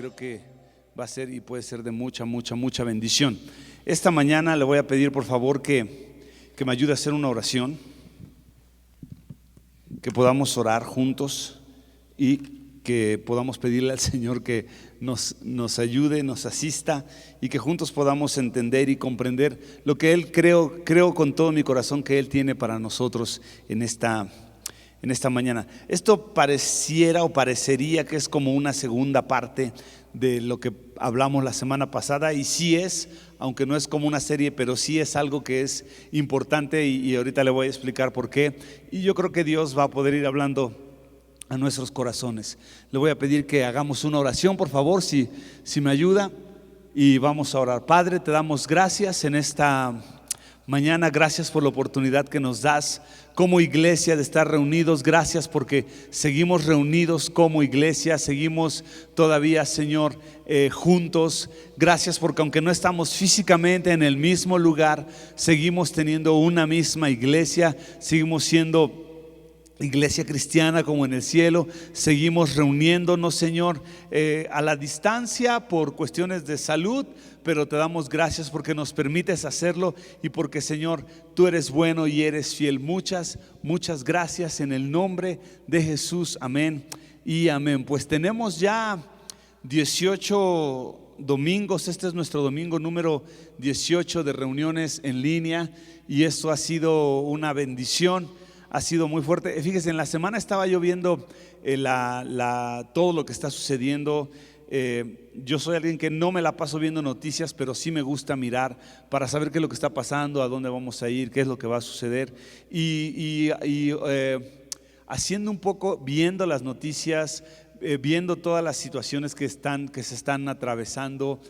creo que va a ser y puede ser de mucha bendición. Esta mañana le voy a pedir por favor que me ayude a hacer una oración, que podamos orar juntos y que podamos pedirle al Señor que nos ayude, nos asista y que juntos podamos entender y comprender lo que Él creo con todo mi corazón que Él tiene para nosotros en esta mañana. Esto pareciera o parecería que es como una segunda parte de lo que hablamos la semana pasada, y sí es, aunque no es como una serie, pero sí es algo que es importante y ahorita le voy a explicar por qué. Y yo creo que Dios va a poder ir hablando a nuestros corazones. Le voy a pedir que hagamos una oración, por favor, si me ayuda, y vamos a orar. Padre, te damos gracias en esta mañana, gracias por la oportunidad que nos das como iglesia de estar reunidos. Gracias porque seguimos reunidos como iglesia, seguimos todavía, Señor, juntos. Gracias porque aunque no estamos físicamente en el mismo lugar, seguimos teniendo una misma iglesia, seguimos siendo iglesia cristiana como en el cielo, seguimos reuniéndonos, Señor, a la distancia por cuestiones de salud, pero te damos gracias porque nos permites hacerlo y porque, Señor, tú eres bueno y eres fiel. Muchas gracias en el nombre de Jesús, amén y amén. Pues tenemos ya 18 domingos, este es nuestro domingo número 18 de reuniones en línea y esto ha sido una bendición. Ha sido muy fuerte. Fíjese, en la semana estaba yo viendo todo lo que está sucediendo. Yo soy alguien que no me la paso viendo noticias, pero sí me gusta mirar para saber qué es lo que está pasando, a dónde vamos a ir, qué es lo que va a suceder. Y haciendo un poco, viendo las noticias, viendo todas las situaciones que se están atravesando,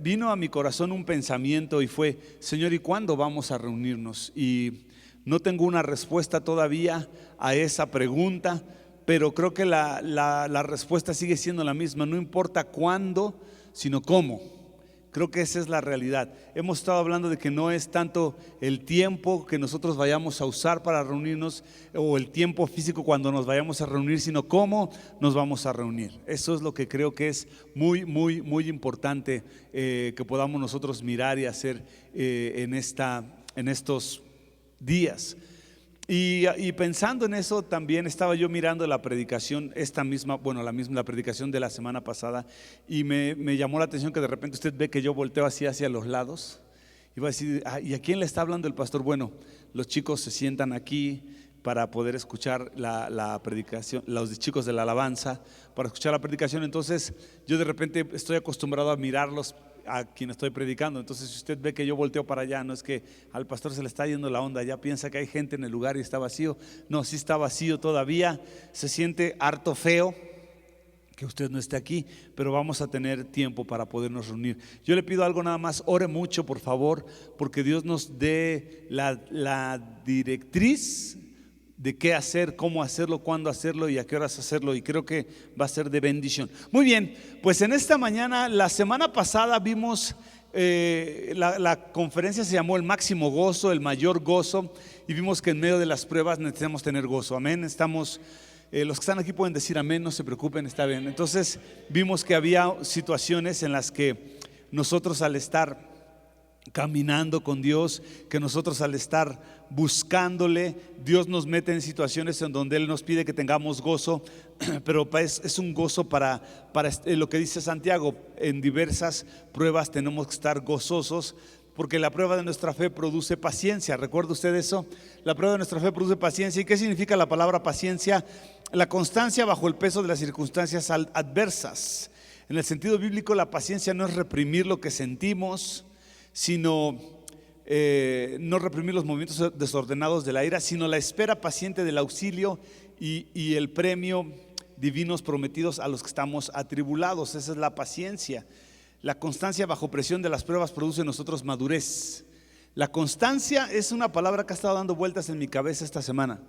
vino a mi corazón un pensamiento y fue: Señor, ¿y cuándo vamos a reunirnos? Y no tengo una respuesta todavía a esa pregunta, pero creo que la respuesta sigue siendo la misma. No importa cuándo, sino cómo. Creo que esa es la realidad. Hemos estado hablando de que no es tanto el tiempo que nosotros vayamos a usar para reunirnos o el tiempo físico cuando nos vayamos a reunir, sino cómo nos vamos a reunir. Eso es lo que creo que es muy importante que podamos nosotros mirar y hacer en estos días. Y pensando en eso también estaba yo mirando la predicación, la predicación de la semana pasada, y me llamó la atención que de repente usted ve que yo volteo así hacia los lados y va a decir: ¿y a quién le está hablando el pastor? Bueno, los chicos se sientan aquí para poder escuchar la predicación, los chicos de la alabanza para escuchar la predicación. Entonces yo de repente estoy acostumbrado a mirarlos a quien estoy predicando. Entonces, si usted ve que yo volteo para allá, no es que al pastor se le está yendo la onda, ya piensa que hay gente en el lugar y está vacío. No, sí está vacío todavía. Se siente harto feo que usted no esté aquí, pero vamos a tener tiempo para podernos reunir. Yo le pido algo nada más: ore mucho, por favor, porque Dios nos dé la directriz de qué hacer, cómo hacerlo, cuándo hacerlo y a qué horas hacerlo, y creo que va a ser de bendición. Muy bien, pues en esta mañana, la semana pasada vimos la conferencia se llamó El Máximo Gozo, el Mayor Gozo, y vimos que en medio de las pruebas necesitamos tener gozo, amén. Los que están aquí pueden decir amén, no se preocupen, está bien. Entonces vimos que había situaciones en las que nosotros, al estar caminando con Dios, que nosotros al estar buscándole, Dios nos mete en situaciones en donde Él nos pide que tengamos gozo, pero es un gozo para lo que dice Santiago: en diversas pruebas tenemos que estar gozosos, porque la prueba de nuestra fe produce paciencia. ¿Recuerda usted eso? La prueba de nuestra fe produce paciencia. ¿Y qué significa la palabra paciencia? La constancia bajo el peso de las circunstancias adversas. En el sentido bíblico, la paciencia no es reprimir lo que sentimos, sino no reprimir los movimientos desordenados de la ira, sino la espera paciente del auxilio y el premio divinos prometidos a los que estamos atribulados. Esa es la paciencia. La constancia bajo presión de las pruebas produce en nosotros madurez. La constancia es una palabra que ha estado dando vueltas en mi cabeza esta semana.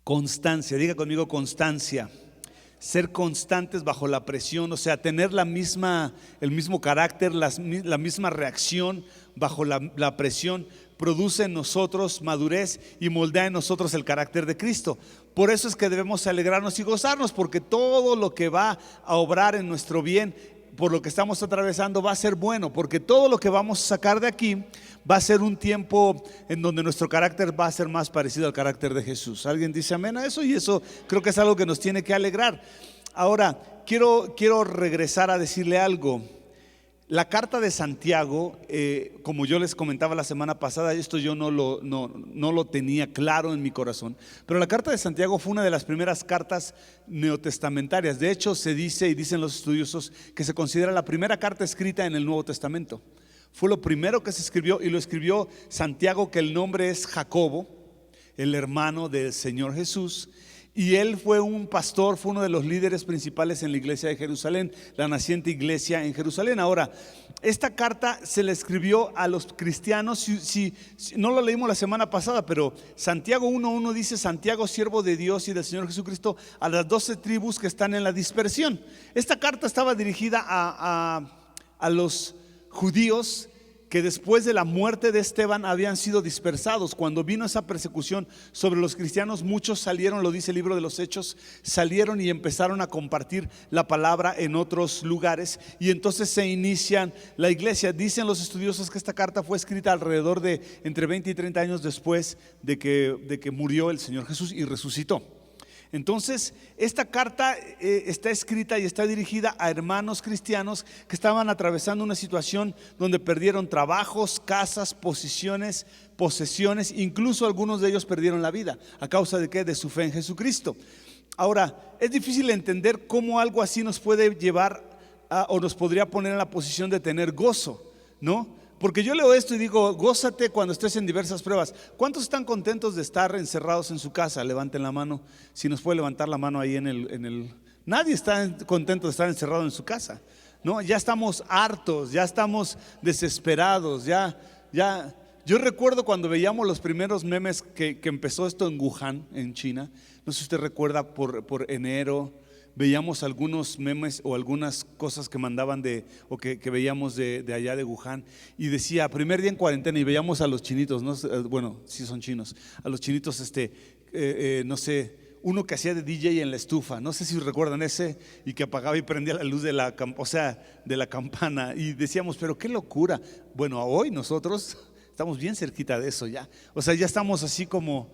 Constancia, diga conmigo: constancia. Ser constantes bajo la presión, o sea, tener el mismo carácter, la misma reacción bajo la presión, produce en nosotros madurez y moldea en nosotros el carácter de Cristo. Por eso es que debemos alegrarnos y gozarnos, porque todo lo que va a obrar en nuestro bien, por lo que estamos atravesando, va a ser bueno, porque todo lo que vamos a sacar de aquí va a ser un tiempo en donde nuestro carácter va a ser más parecido al carácter de Jesús. ¿Alguien dice amén a eso? Y eso creo que es algo que nos tiene que alegrar. Ahora, quiero regresar a decirle algo. La carta de Santiago, como yo les comentaba la semana pasada, esto yo no lo tenía claro en mi corazón, pero la carta de Santiago fue una de las primeras cartas neotestamentarias. De hecho, se dice y dicen los estudiosos que se considera la primera carta escrita en el Nuevo Testamento. Fue lo primero que se escribió, y lo escribió Santiago, que el nombre es Jacobo, el hermano del Señor Jesús. Y él fue un pastor, fue uno de los líderes principales en la iglesia de Jerusalén, la naciente iglesia en Jerusalén. Ahora, esta carta se le escribió a los cristianos, si no lo leímos la semana pasada, pero Santiago 1:1 dice: Santiago, siervo de Dios y del Señor Jesucristo, a las 12 tribus que están en la dispersión. Esta carta estaba dirigida a los judíos que después de la muerte de Esteban habían sido dispersados. Cuando vino esa persecución sobre los cristianos, muchos salieron, lo dice el libro de los Hechos, salieron y empezaron a compartir la palabra en otros lugares, y entonces se inicia la iglesia. Dicen los estudiosos que esta carta fue escrita alrededor de entre 20 y 30 años después de que murió el Señor Jesús y resucitó. Entonces, esta carta está escrita y está dirigida a hermanos cristianos que estaban atravesando una situación donde perdieron trabajos, casas, posesiones, incluso algunos de ellos perdieron la vida. ¿A causa de qué? De su fe en Jesucristo. Ahora, es difícil entender cómo algo así nos puede llevar o nos podría poner en la posición de tener gozo, ¿no? Porque yo leo esto y digo: gózate cuando estés en diversas pruebas. ¿Cuántos están contentos de estar encerrados en su casa? Levanten la mano. Si nos puede levantar la mano ahí en el. Nadie está contento de estar encerrado en su casa, ¿no? Ya estamos hartos, ya estamos desesperados, ya. Yo recuerdo cuando veíamos los primeros memes que empezó esto en Wuhan, en China. No sé si usted recuerda, por enero. Veíamos algunos memes o algunas cosas que mandaban que veíamos de allá de Wuhan, y decía: primer día en cuarentena, y veíamos a los chinitos, ¿no? Bueno, sí son chinos, a los chinitos, no sé, uno que hacía de DJ en la estufa, no sé si recuerdan ese, y que apagaba y prendía la luz de la campana, y decíamos: pero qué locura. Bueno, hoy nosotros estamos bien cerquita de eso ya, o sea, ya estamos así como.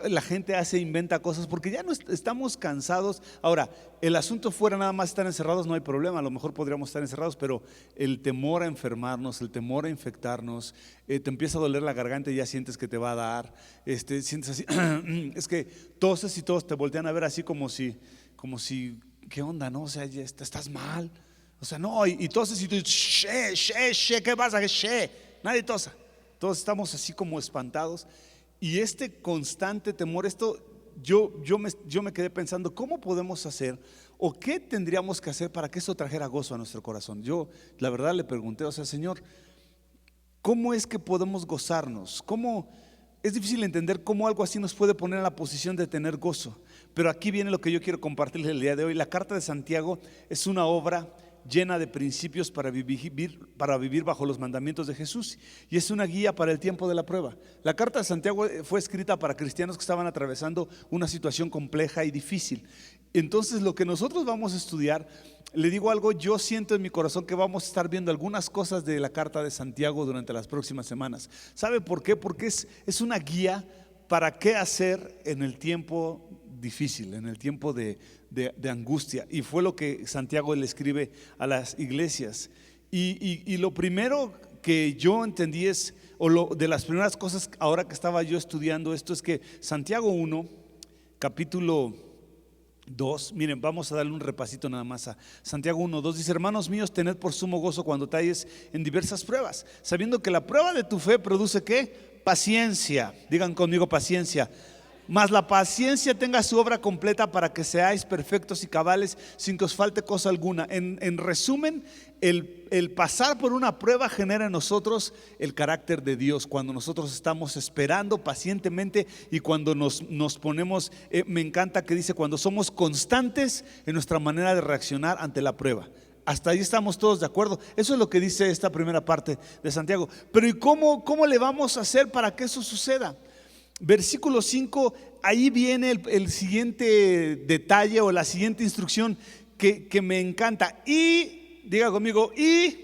La gente inventa cosas porque ya no estamos cansados. Ahora, el asunto fuera nada más estar encerrados, no hay problema, a lo mejor podríamos estar encerrados, pero el temor a enfermarnos, el temor a infectarnos, te empieza a doler la garganta y ya sientes que te va a dar, sientes así, es que toses y todos te voltean a ver así como si, ¿qué onda, no? O sea, ya estás mal, o sea, no, y toses y tú, ¿qué pasa? Nadie tosa, todos estamos así como espantados. Y este constante temor, yo me quedé pensando: ¿cómo podemos hacer o qué tendríamos que hacer para que eso trajera gozo a nuestro corazón? Yo la verdad le pregunté, o sea, Señor, ¿cómo es que podemos gozarnos? Es difícil entender cómo algo así nos puede poner en la posición de tener gozo. Pero aquí viene lo que yo quiero compartirles el día de hoy. La carta de Santiago es una obra llena de principios para vivir bajo los mandamientos de Jesús, y es una guía para el tiempo de la prueba. La carta de Santiago fue escrita para cristianos que estaban atravesando una situación compleja y difícil. Entonces, lo que nosotros vamos a estudiar, le digo algo, yo siento en mi corazón que vamos a estar viendo algunas cosas de la carta de Santiago durante las próximas semanas. ¿Sabe por qué? Porque es una guía para qué hacer en el tiempo difícil, en el tiempo de angustia, y fue lo que Santiago le escribe a las iglesias. Y lo primero que yo entendí de las primeras cosas ahora que estaba yo estudiando esto, es que Santiago 1, capítulo 2, miren, vamos a darle un repasito nada más a Santiago 1:2. Dice: hermanos míos, tened por sumo gozo cuando te halles en diversas pruebas, sabiendo que la prueba de tu fe produce ¿qué? Paciencia. Digan conmigo: paciencia. Mas la paciencia tenga su obra completa, para que seáis perfectos y cabales, sin que os falte cosa alguna. En resumen, el pasar por una prueba genera en nosotros el carácter de Dios. Cuando nosotros estamos esperando pacientemente y cuando nos ponemos, me encanta que dice, cuando somos constantes en nuestra manera de reaccionar ante la prueba. Hasta ahí estamos todos de acuerdo. Eso es lo que dice esta primera parte de Santiago. Pero ¿y cómo le vamos a hacer para que eso suceda? Versículo 5, ahí viene el siguiente detalle o la siguiente instrucción que me encanta. Y, diga conmigo, y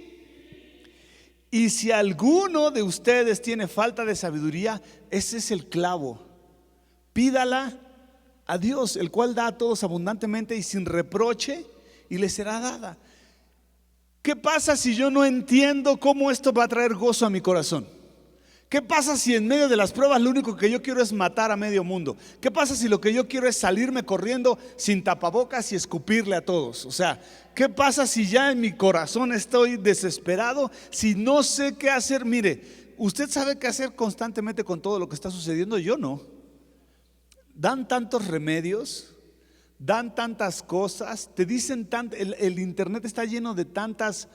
si alguno de ustedes tiene falta de sabiduría, ese es el clavo. Pídala a Dios, el cual da a todos abundantemente y sin reproche, y le será dada. ¿Qué pasa si yo no entiendo cómo esto va a traer gozo a mi corazón? ¿Qué pasa si en medio de las pruebas lo único que yo quiero es matar a medio mundo? ¿Qué pasa si lo que yo quiero es salirme corriendo sin tapabocas y escupirle a todos? O sea, ¿qué pasa si ya en mi corazón estoy desesperado, si no sé qué hacer? Mire, usted sabe qué hacer constantemente con todo lo que está sucediendo, yo no. Dan tantos remedios, dan tantas cosas, te dicen tanto, el internet está lleno de tantas,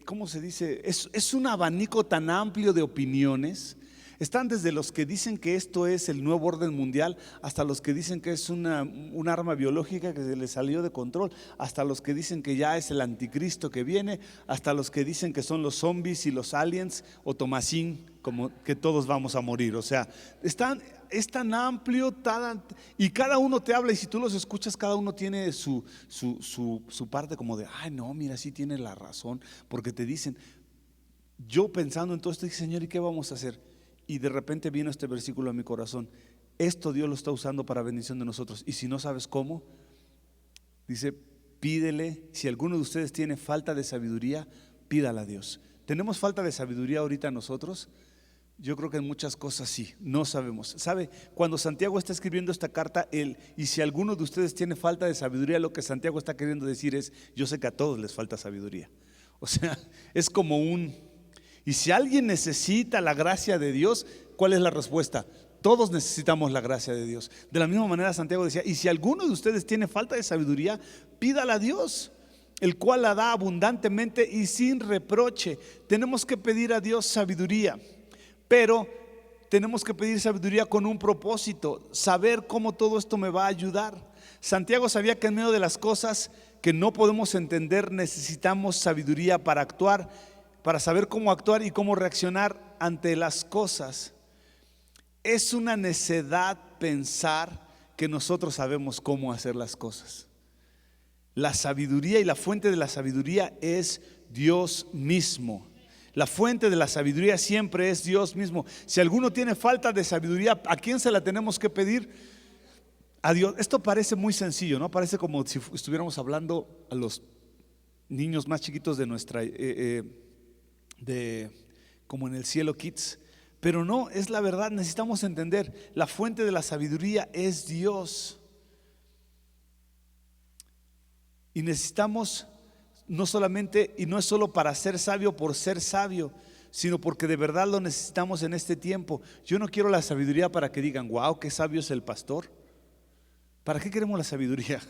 ¿cómo se dice? Es un abanico tan amplio de opiniones. Están desde los que dicen que esto es el nuevo orden mundial, hasta los que dicen que es un arma biológica que se le salió de control, hasta los que dicen que ya es el anticristo que viene, hasta los que dicen que son los zombies y los aliens o Tomasín, como que todos vamos a morir. O sea, es tan amplio, y cada uno te habla, y si tú los escuchas, cada uno tiene su parte como de, ay no, mira, sí tiene la razón, porque te dicen. Yo pensando en todo esto dije, Señor, ¿y qué vamos a hacer? Y de repente vino este versículo a mi corazón. Esto Dios lo está usando para bendición de nosotros. Y si no sabes cómo, dice, pídele. Si alguno de ustedes tiene falta de sabiduría, pídala a Dios. ¿Tenemos falta de sabiduría ahorita nosotros? Yo creo que en muchas cosas sí, no sabemos. ¿Sabe? Cuando Santiago está escribiendo esta carta, y si alguno de ustedes tiene falta de sabiduría, lo que Santiago está queriendo decir es, yo sé que a todos les falta sabiduría. O sea, es como y si alguien necesita la gracia de Dios, ¿cuál es la respuesta? Todos necesitamos la gracia de Dios. De la misma manera Santiago decía, y si alguno de ustedes tiene falta de sabiduría, pídala a Dios, el cual la da abundantemente y sin reproche. Tenemos que pedir a Dios sabiduría, pero tenemos que pedir sabiduría con un propósito, saber cómo todo esto me va a ayudar. Santiago sabía que en medio de las cosas que no podemos entender, necesitamos sabiduría para actuar, para saber cómo actuar y cómo reaccionar ante las cosas. Es una necedad pensar que nosotros sabemos cómo hacer las cosas. La sabiduría y la fuente de la sabiduría es Dios mismo. La fuente de la sabiduría siempre es Dios mismo. Si alguno tiene falta de sabiduría, ¿a quién se la tenemos que pedir? A Dios. Esto parece muy sencillo, ¿no? Parece como si estuviéramos hablando a los niños más chiquitos de nuestra como en el cielo Kids, pero no, es la verdad. Necesitamos entender, la fuente de la sabiduría es Dios, y necesitamos no solamente, y no es solo para ser sabio por ser sabio, sino porque de verdad lo necesitamos en este tiempo. Yo no quiero la sabiduría para que digan, wow, qué sabio es el pastor. ¿Para qué queremos la sabiduría?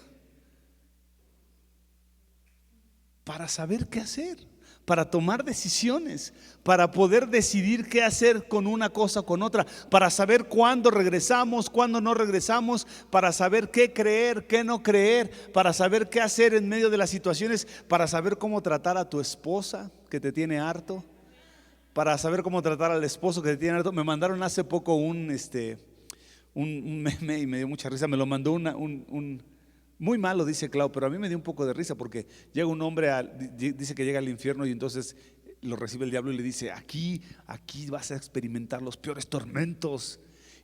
Para saber qué hacer, para tomar decisiones, para poder decidir qué hacer con una cosa o con otra, para saber cuándo regresamos, cuándo no regresamos, para saber qué creer, qué no creer, para saber qué hacer en medio de las situaciones, para saber cómo tratar a tu esposa que te tiene harto, para saber cómo tratar al esposo que te tiene harto. Me mandaron hace poco un meme y me dio mucha risa. Me lo mandó muy malo, dice Clau, pero a mí me dio un poco de risa porque llega un hombre, dice que llega al infierno y entonces lo recibe el diablo y le dice, aquí vas a experimentar los peores tormentos.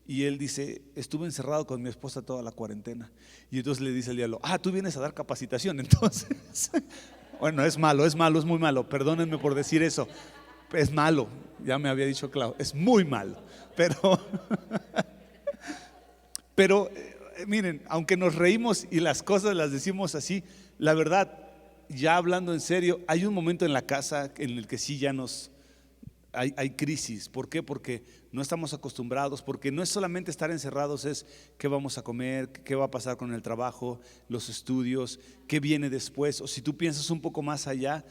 Y él dice, estuve encerrado con mi esposa toda la cuarentena. Y entonces le dice el diablo, tú vienes a dar capacitación. Entonces, bueno, es muy malo, perdónenme por decir eso. Es malo, ya me había dicho Clau, es muy malo, pero miren, aunque nos reímos y las cosas las decimos así, la verdad, ya hablando en serio, hay un momento en la casa en el que sí ya hay crisis. ¿Por qué? Porque no estamos acostumbrados, porque no es solamente estar encerrados, es qué vamos a comer, qué va a pasar con el trabajo, los estudios, qué viene después. O si tú piensas un poco más allá,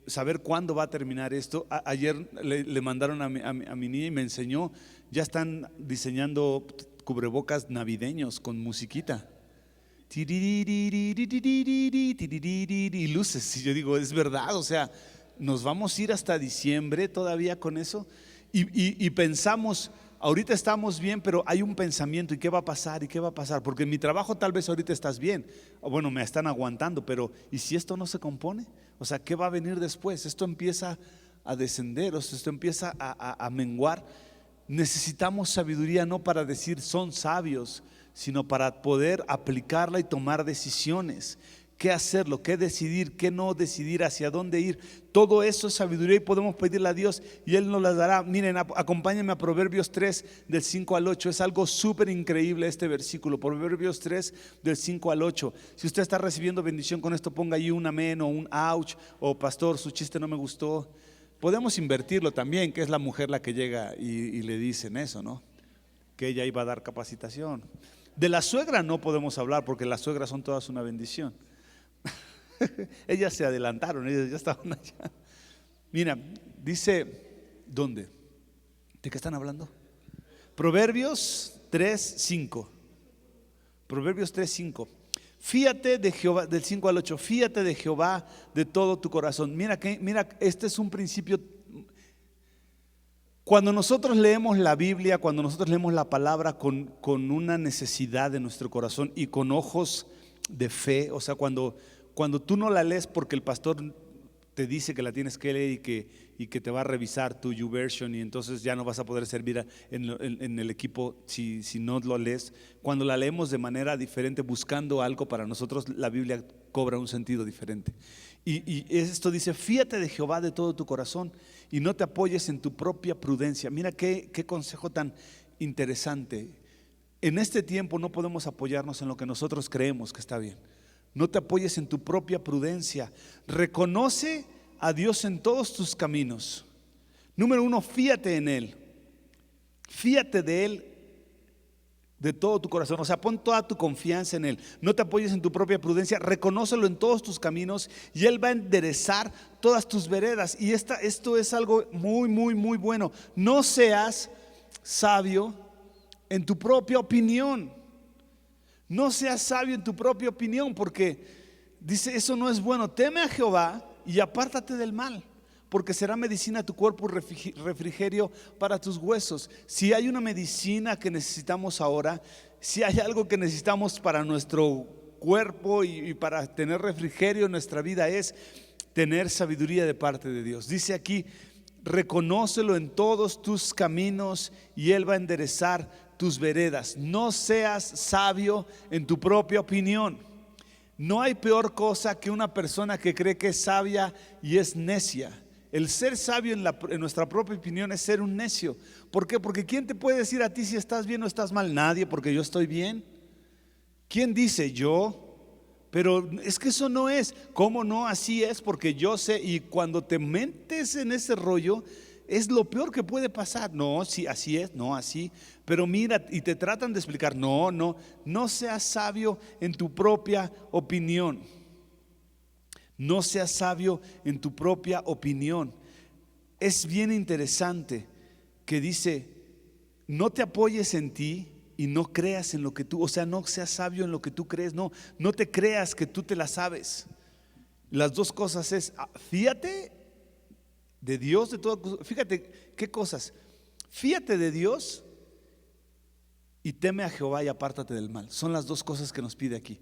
saber cuándo va a terminar esto. Ayer le mandaron a mi niña y me enseñó, ya están diseñando cubrebocas navideños con musiquita. Y luces. Y yo digo, es verdad, o sea, nos vamos a ir hasta diciembre todavía con eso. Y pensamos, ahorita estamos bien, pero hay un pensamiento, ¿y qué va a pasar? ¿Y qué va a pasar? Porque en mi trabajo tal vez ahorita estás bien, o bueno, me están aguantando, pero ¿y si esto no se compone? O sea, ¿qué va a venir después? Esto empieza a descender, o sea, esto empieza a menguar. Necesitamos sabiduría no para decir son sabios, sino para poder aplicarla y tomar decisiones. ¿Qué hacerlo? ¿Qué decidir? ¿Qué no decidir? ¿Hacia dónde ir? Todo eso es sabiduría y podemos pedirle a Dios y Él nos la dará. Miren, acompáñenme a Proverbios 3 del 5 al 8. Es algo súper increíble este versículo. Proverbios 3 del 5 al 8. Si usted está recibiendo bendición con esto, ponga ahí un amén o un ouch, o pastor, su chiste no me gustó. Podemos invertirlo también, que es la mujer la que llega y le dicen eso, ¿no? Que ella iba a dar capacitación. De la suegra no podemos hablar porque las suegras son todas una bendición. Ellas se adelantaron, ellas ya estaban allá. Mira, dice, ¿dónde? ¿De qué están hablando? Proverbios 3:5. Proverbios 3:5. Fíate de Jehová, del 5 al 8, fíate de Jehová de todo tu corazón. Mira, este es un principio. Cuando nosotros leemos la Biblia, cuando nosotros leemos la palabra con una necesidad de nuestro corazón y con ojos de fe, o sea, cuando tú no la lees porque el pastor te dice que la tienes que leer y que te va a revisar tu YouVersion y entonces ya no vas a poder servir en el equipo si no lo lees. Cuando la leemos de manera diferente, buscando algo para nosotros, la Biblia cobra un sentido diferente. Y esto dice, fíate de Jehová de todo tu corazón y no te apoyes en tu propia prudencia. Mira qué consejo tan interesante. En este tiempo no podemos apoyarnos en lo que nosotros creemos que está bien. No te apoyes en tu propia prudencia. Reconoce a Dios en todos tus caminos. Número 1, fíate en Él. Fíate de Él de todo tu corazón. O sea, pon toda tu confianza en Él. No te apoyes en tu propia prudencia. Reconócelo en todos tus caminos y Él va a enderezar todas tus veredas. Y esto es algo muy, muy, muy bueno. No seas sabio en tu propia opinión. No seas sabio en tu propia opinión, porque dice, eso no es bueno. Teme a Jehová y apártate del mal, porque será medicina a tu cuerpo y refrigerio para tus huesos. Si hay una medicina que necesitamos ahora, si hay algo que necesitamos para nuestro cuerpo y para tener refrigerio en nuestra vida, es tener sabiduría de parte de Dios. Dice aquí, reconócelo en todos tus caminos y Él va a enderezar tus veredas. No seas sabio en tu propia opinión. No hay peor cosa que una persona que cree que es sabia y es necia. El ser sabio en nuestra propia opinión es ser un necio. ¿Por qué? Porque ¿quién te puede decir a ti si estás bien o estás mal? Nadie, porque yo estoy bien. ¿Quién dice? Yo. Pero es que eso no es. ¿Cómo no? Así es, porque yo sé. Y cuando te metes en ese rollo, es lo peor que puede pasar. No, sí, así es, no, así. Pero mira, y te tratan de explicar, no seas sabio en tu propia opinión. No seas sabio en tu propia opinión. Es bien interesante que dice, no te apoyes en ti y no creas en lo que tú, o sea, no seas sabio en lo que tú crees, no te creas que tú te la sabes. Las dos cosas es, fíate de Dios, de todo. Fíjate qué cosas. Fíate de Dios y teme a Jehová y apártate del mal. Son las dos cosas que nos pide aquí.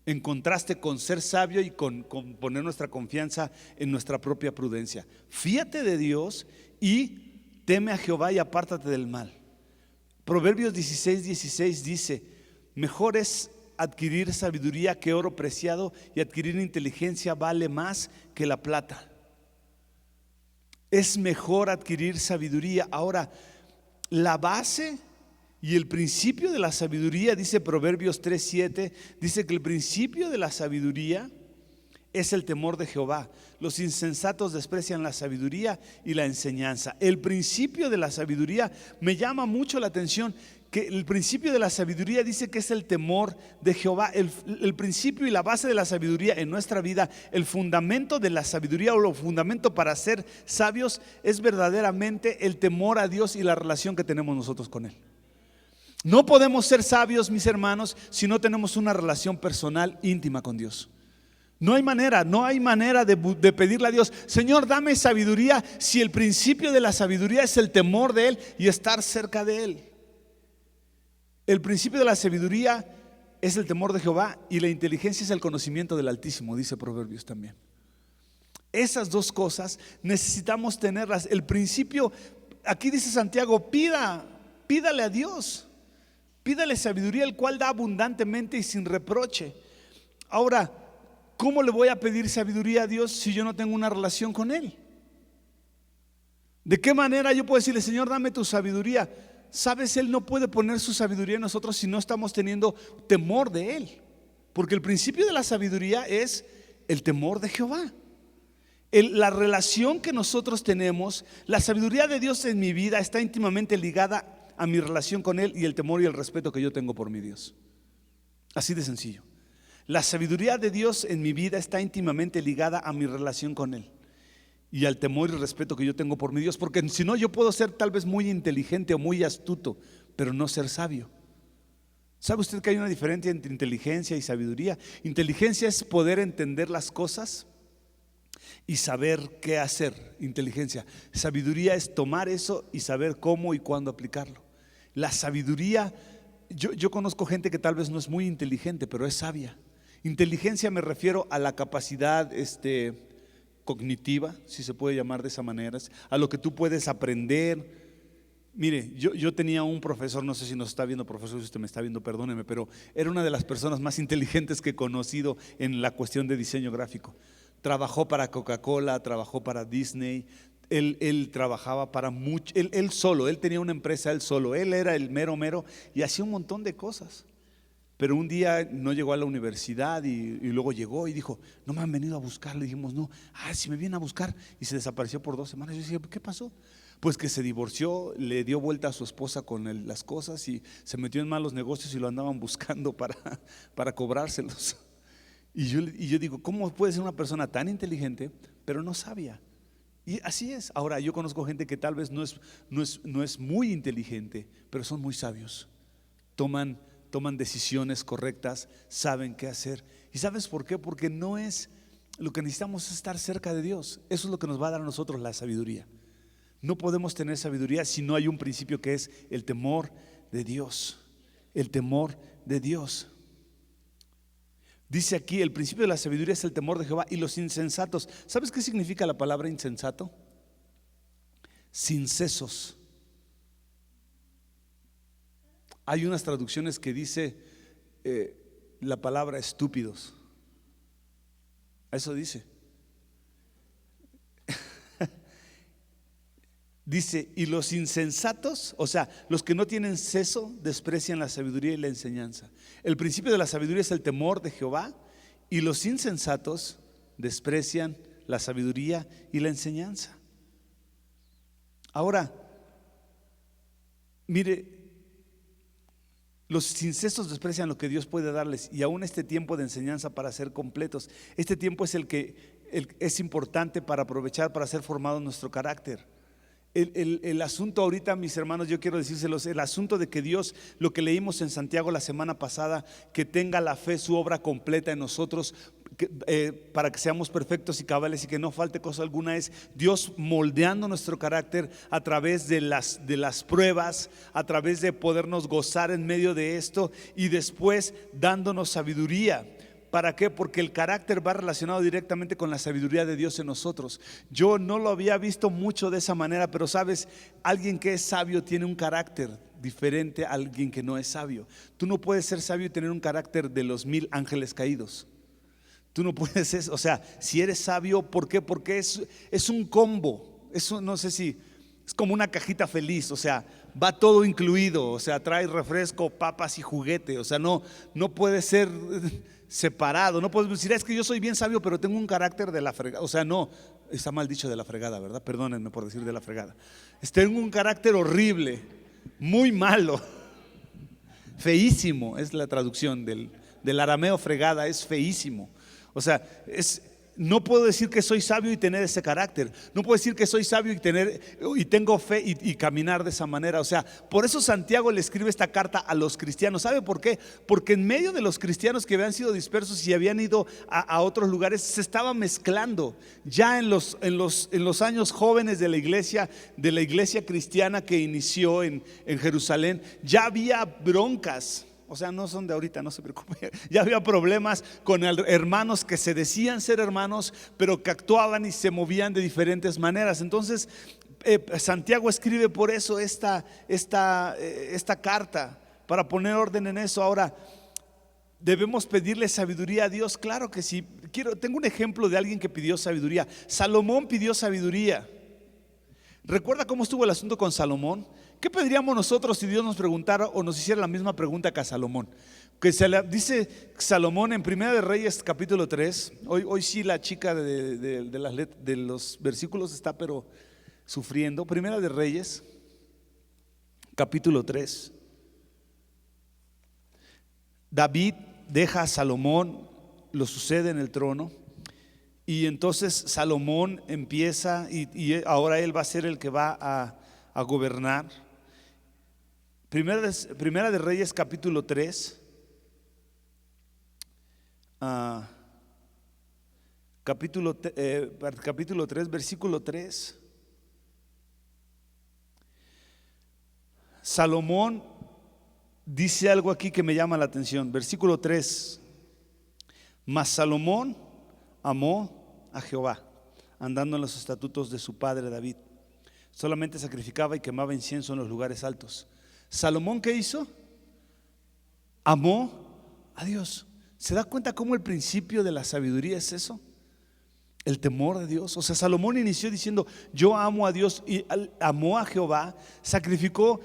En contraste con ser sabio y con poner nuestra confianza en nuestra propia prudencia. Fíate de Dios y teme a Jehová y apártate del mal. Proverbios 16:16 dice, mejor es adquirir sabiduría que oro preciado y adquirir inteligencia vale más que la plata. Es mejor adquirir sabiduría. Ahora, la base y el principio de la sabiduría, dice Proverbios 3:7, dice que el principio de la sabiduría es el temor de Jehová. Los insensatos desprecian la sabiduría y la enseñanza. El principio de la sabiduría me llama mucho la atención, que el principio de la sabiduría dice que es el temor de Jehová. El principio y la base de la sabiduría en nuestra vida, el fundamento de la sabiduría o el fundamento para ser sabios es verdaderamente el temor a Dios y la relación que tenemos nosotros con Él. No podemos ser sabios, mis hermanos, si no tenemos una relación personal íntima con Dios. No hay manera de pedirle a Dios: Señor, dame sabiduría, si el principio de la sabiduría es el temor de Él y estar cerca de Él. El principio de la sabiduría es el temor de Jehová, y la inteligencia es el conocimiento del Altísimo, dice Proverbios también. Esas dos cosas necesitamos tenerlas. El principio, aquí dice Santiago, pídale a Dios, pídale sabiduría, el cual da abundantemente y sin reproche. Ahora, ¿cómo le voy a pedir sabiduría a Dios si yo no tengo una relación con Él? ¿De qué manera yo puedo decirle: Señor, dame tu sabiduría? Sabes, Él no puede poner su sabiduría en nosotros si no estamos teniendo temor de Él, porque el principio de la sabiduría es el temor de Jehová. La relación que nosotros tenemos, la sabiduría de Dios en mi vida está íntimamente ligada a mi relación con Él y el temor y el respeto que yo tengo por mi Dios. Así de sencillo. La sabiduría de Dios en mi vida está íntimamente ligada a mi relación con Él y al temor y respeto que yo tengo por mi Dios, porque si no, yo puedo ser tal vez muy inteligente o muy astuto, pero no ser sabio. ¿Sabe usted que hay una diferencia entre inteligencia y sabiduría? Inteligencia es poder entender las cosas y saber qué hacer. Inteligencia. Sabiduría es tomar eso y saber cómo y cuándo aplicarlo. La sabiduría, yo conozco gente que tal vez no es muy inteligente, pero es sabia. Inteligencia me refiero a la capacidad cognitiva, si se puede llamar de esa manera, a lo que tú puedes aprender. Mire, yo tenía un profesor, no sé si nos está viendo, profesor, si usted me está viendo, perdóneme, pero era una de las personas más inteligentes que he conocido en la cuestión de diseño gráfico. Trabajó para Coca-Cola, trabajó para Disney. Él trabajaba para mucho, él solo, él tenía una empresa él solo, él era el mero y hacía un montón de cosas. Pero un día no llegó a la universidad y luego llegó y dijo: no me han venido a buscar. Le dijimos: no, si me vienen a buscar. Y se desapareció por 2 semanas. Yo decía: ¿qué pasó? Pues que se divorció, le dio vuelta a su esposa con las cosas y se metió en malos negocios y lo andaban buscando para cobrárselos. Y yo digo: ¿cómo puede ser una persona tan inteligente pero no sabia? Y así es. Ahora, yo conozco gente que tal vez no es muy inteligente, pero son muy sabios. Toman decisiones correctas, saben qué hacer. ¿Y sabes por qué? Porque no es lo que necesitamos, es estar cerca de Dios. Eso es lo que nos va a dar a nosotros la sabiduría. No podemos tener sabiduría si no hay un principio que es el temor de Dios. El temor de Dios. Dice aquí: el principio de la sabiduría es el temor de Jehová. Y los insensatos, ¿sabes qué significa la palabra insensato? Sin sesos. Hay unas traducciones que dice la palabra estúpidos. Eso dice. Dice: y los insensatos, o sea, los que no tienen seso, desprecian la sabiduría y la enseñanza. El principio de la sabiduría es el temor de Jehová, y los insensatos desprecian la sabiduría y la enseñanza. Ahora, mire, los insensatos desprecian lo que Dios puede darles, y aún este tiempo de enseñanza para ser completos. Este tiempo es el que es importante para aprovechar para ser formado en nuestro carácter. El asunto ahorita, mis hermanos, yo quiero decírselos, el asunto de que Dios, lo que leímos en Santiago la semana pasada, que tenga la fe, su obra completa en nosotros, para que seamos perfectos y cabales y que no falte cosa alguna, es Dios moldeando nuestro carácter a través de las pruebas, a través de podernos gozar en medio de esto y después dándonos sabiduría. ¿Para qué? Porque el carácter va relacionado directamente con la sabiduría de Dios en nosotros. Yo no lo había visto mucho de esa manera, pero sabes, alguien que es sabio tiene un carácter diferente a alguien que no es sabio. Tú no puedes ser sabio y tener un carácter de los 1000 ángeles caídos. Tú no puedes ser, o sea, si eres sabio, ¿por qué? Porque es un combo. Eso no sé si es como una cajita feliz, o sea, va todo incluido, o sea, trae refresco, papas y juguete, o sea, no puede ser separado. No puedes decir: es que yo soy bien sabio pero tengo un carácter de la fregada. O sea, no, está mal dicho de la fregada, ¿verdad? Perdónenme por decir de la fregada. Tengo un carácter horrible, muy malo, feísimo, es la traducción del arameo fregada, es feísimo. O sea, no puedo decir que soy sabio y tener ese carácter. No puedo decir que soy sabio y tengo fe y caminar de esa manera. O sea, por eso Santiago le escribe esta carta a los cristianos. ¿Sabe por qué? Porque en medio de los cristianos que habían sido dispersos y habían ido a otros lugares, se estaba mezclando. Ya en los años jóvenes de la iglesia cristiana que inició en Jerusalén, ya había broncas. O sea, no son de ahorita, no se preocupe. Ya había problemas con hermanos que se decían ser hermanos, pero que actuaban y se movían de diferentes maneras. Entonces, Santiago escribe por eso esta carta, para poner orden en eso. Ahora, ¿debemos pedirle sabiduría a Dios? Claro que sí. Tengo un ejemplo de alguien que pidió sabiduría. Salomón pidió sabiduría. ¿Recuerda cómo estuvo el asunto con Salomón? ¿Qué pediríamos nosotros si Dios nos preguntara o nos hiciera la misma pregunta que a Salomón? Que dice Salomón en Primera de Reyes capítulo 3. Hoy sí la chica de los versículos está pero sufriendo. Primera de Reyes capítulo 3. David deja a Salomón, lo sucede en el trono, y entonces Salomón empieza y ahora él va a ser el que va a gobernar. Primera de Reyes capítulo 3, capítulo 3, versículo 3. Salomón dice algo aquí que me llama la atención. Versículo 3: Mas Salomón amó a Jehová, andando en los estatutos de su padre David. Solamente sacrificaba y quemaba incienso en los lugares altos. Salomón, ¿qué hizo? Amó a Dios. ¿Se da cuenta cómo el principio de la sabiduría es eso? El temor de Dios. O sea, Salomón inició diciendo: yo amo a Dios, y amó a Jehová. Sacrificó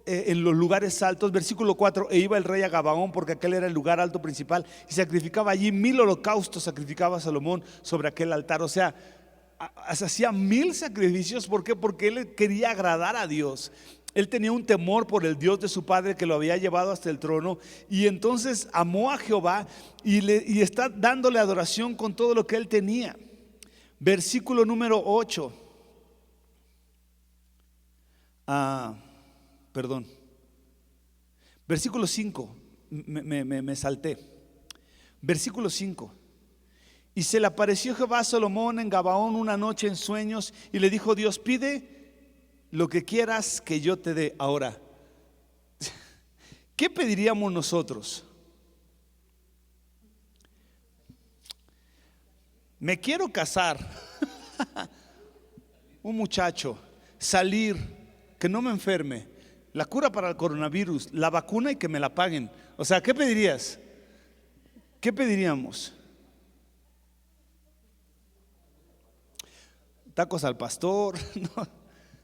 en los lugares altos. Versículo 4: e iba el rey a Gabaón, porque aquel era el lugar alto principal, y sacrificaba allí 1000 holocaustos. Sacrificaba Salomón sobre aquel altar. O sea, hacía 1000 sacrificios. ¿Por qué? Porque él quería agradar a Dios. Él tenía un temor por el Dios de su padre, que lo había llevado hasta el trono, y entonces amó a Jehová y está dándole adoración con todo lo que él tenía. Versículo número 8. Versículo 5. Me salté. Versículo 5. Y se le apareció Jehová a Salomón en Gabaón una noche en sueños, y le dijo Dios: pide lo que quieras que yo te dé. Ahora, ¿qué pediríamos nosotros? Me quiero casar, un muchacho, salir, que no me enferme, la cura para el coronavirus, la vacuna y que me la paguen. O sea, ¿qué pedirías? ¿Qué pediríamos? Tacos al pastor.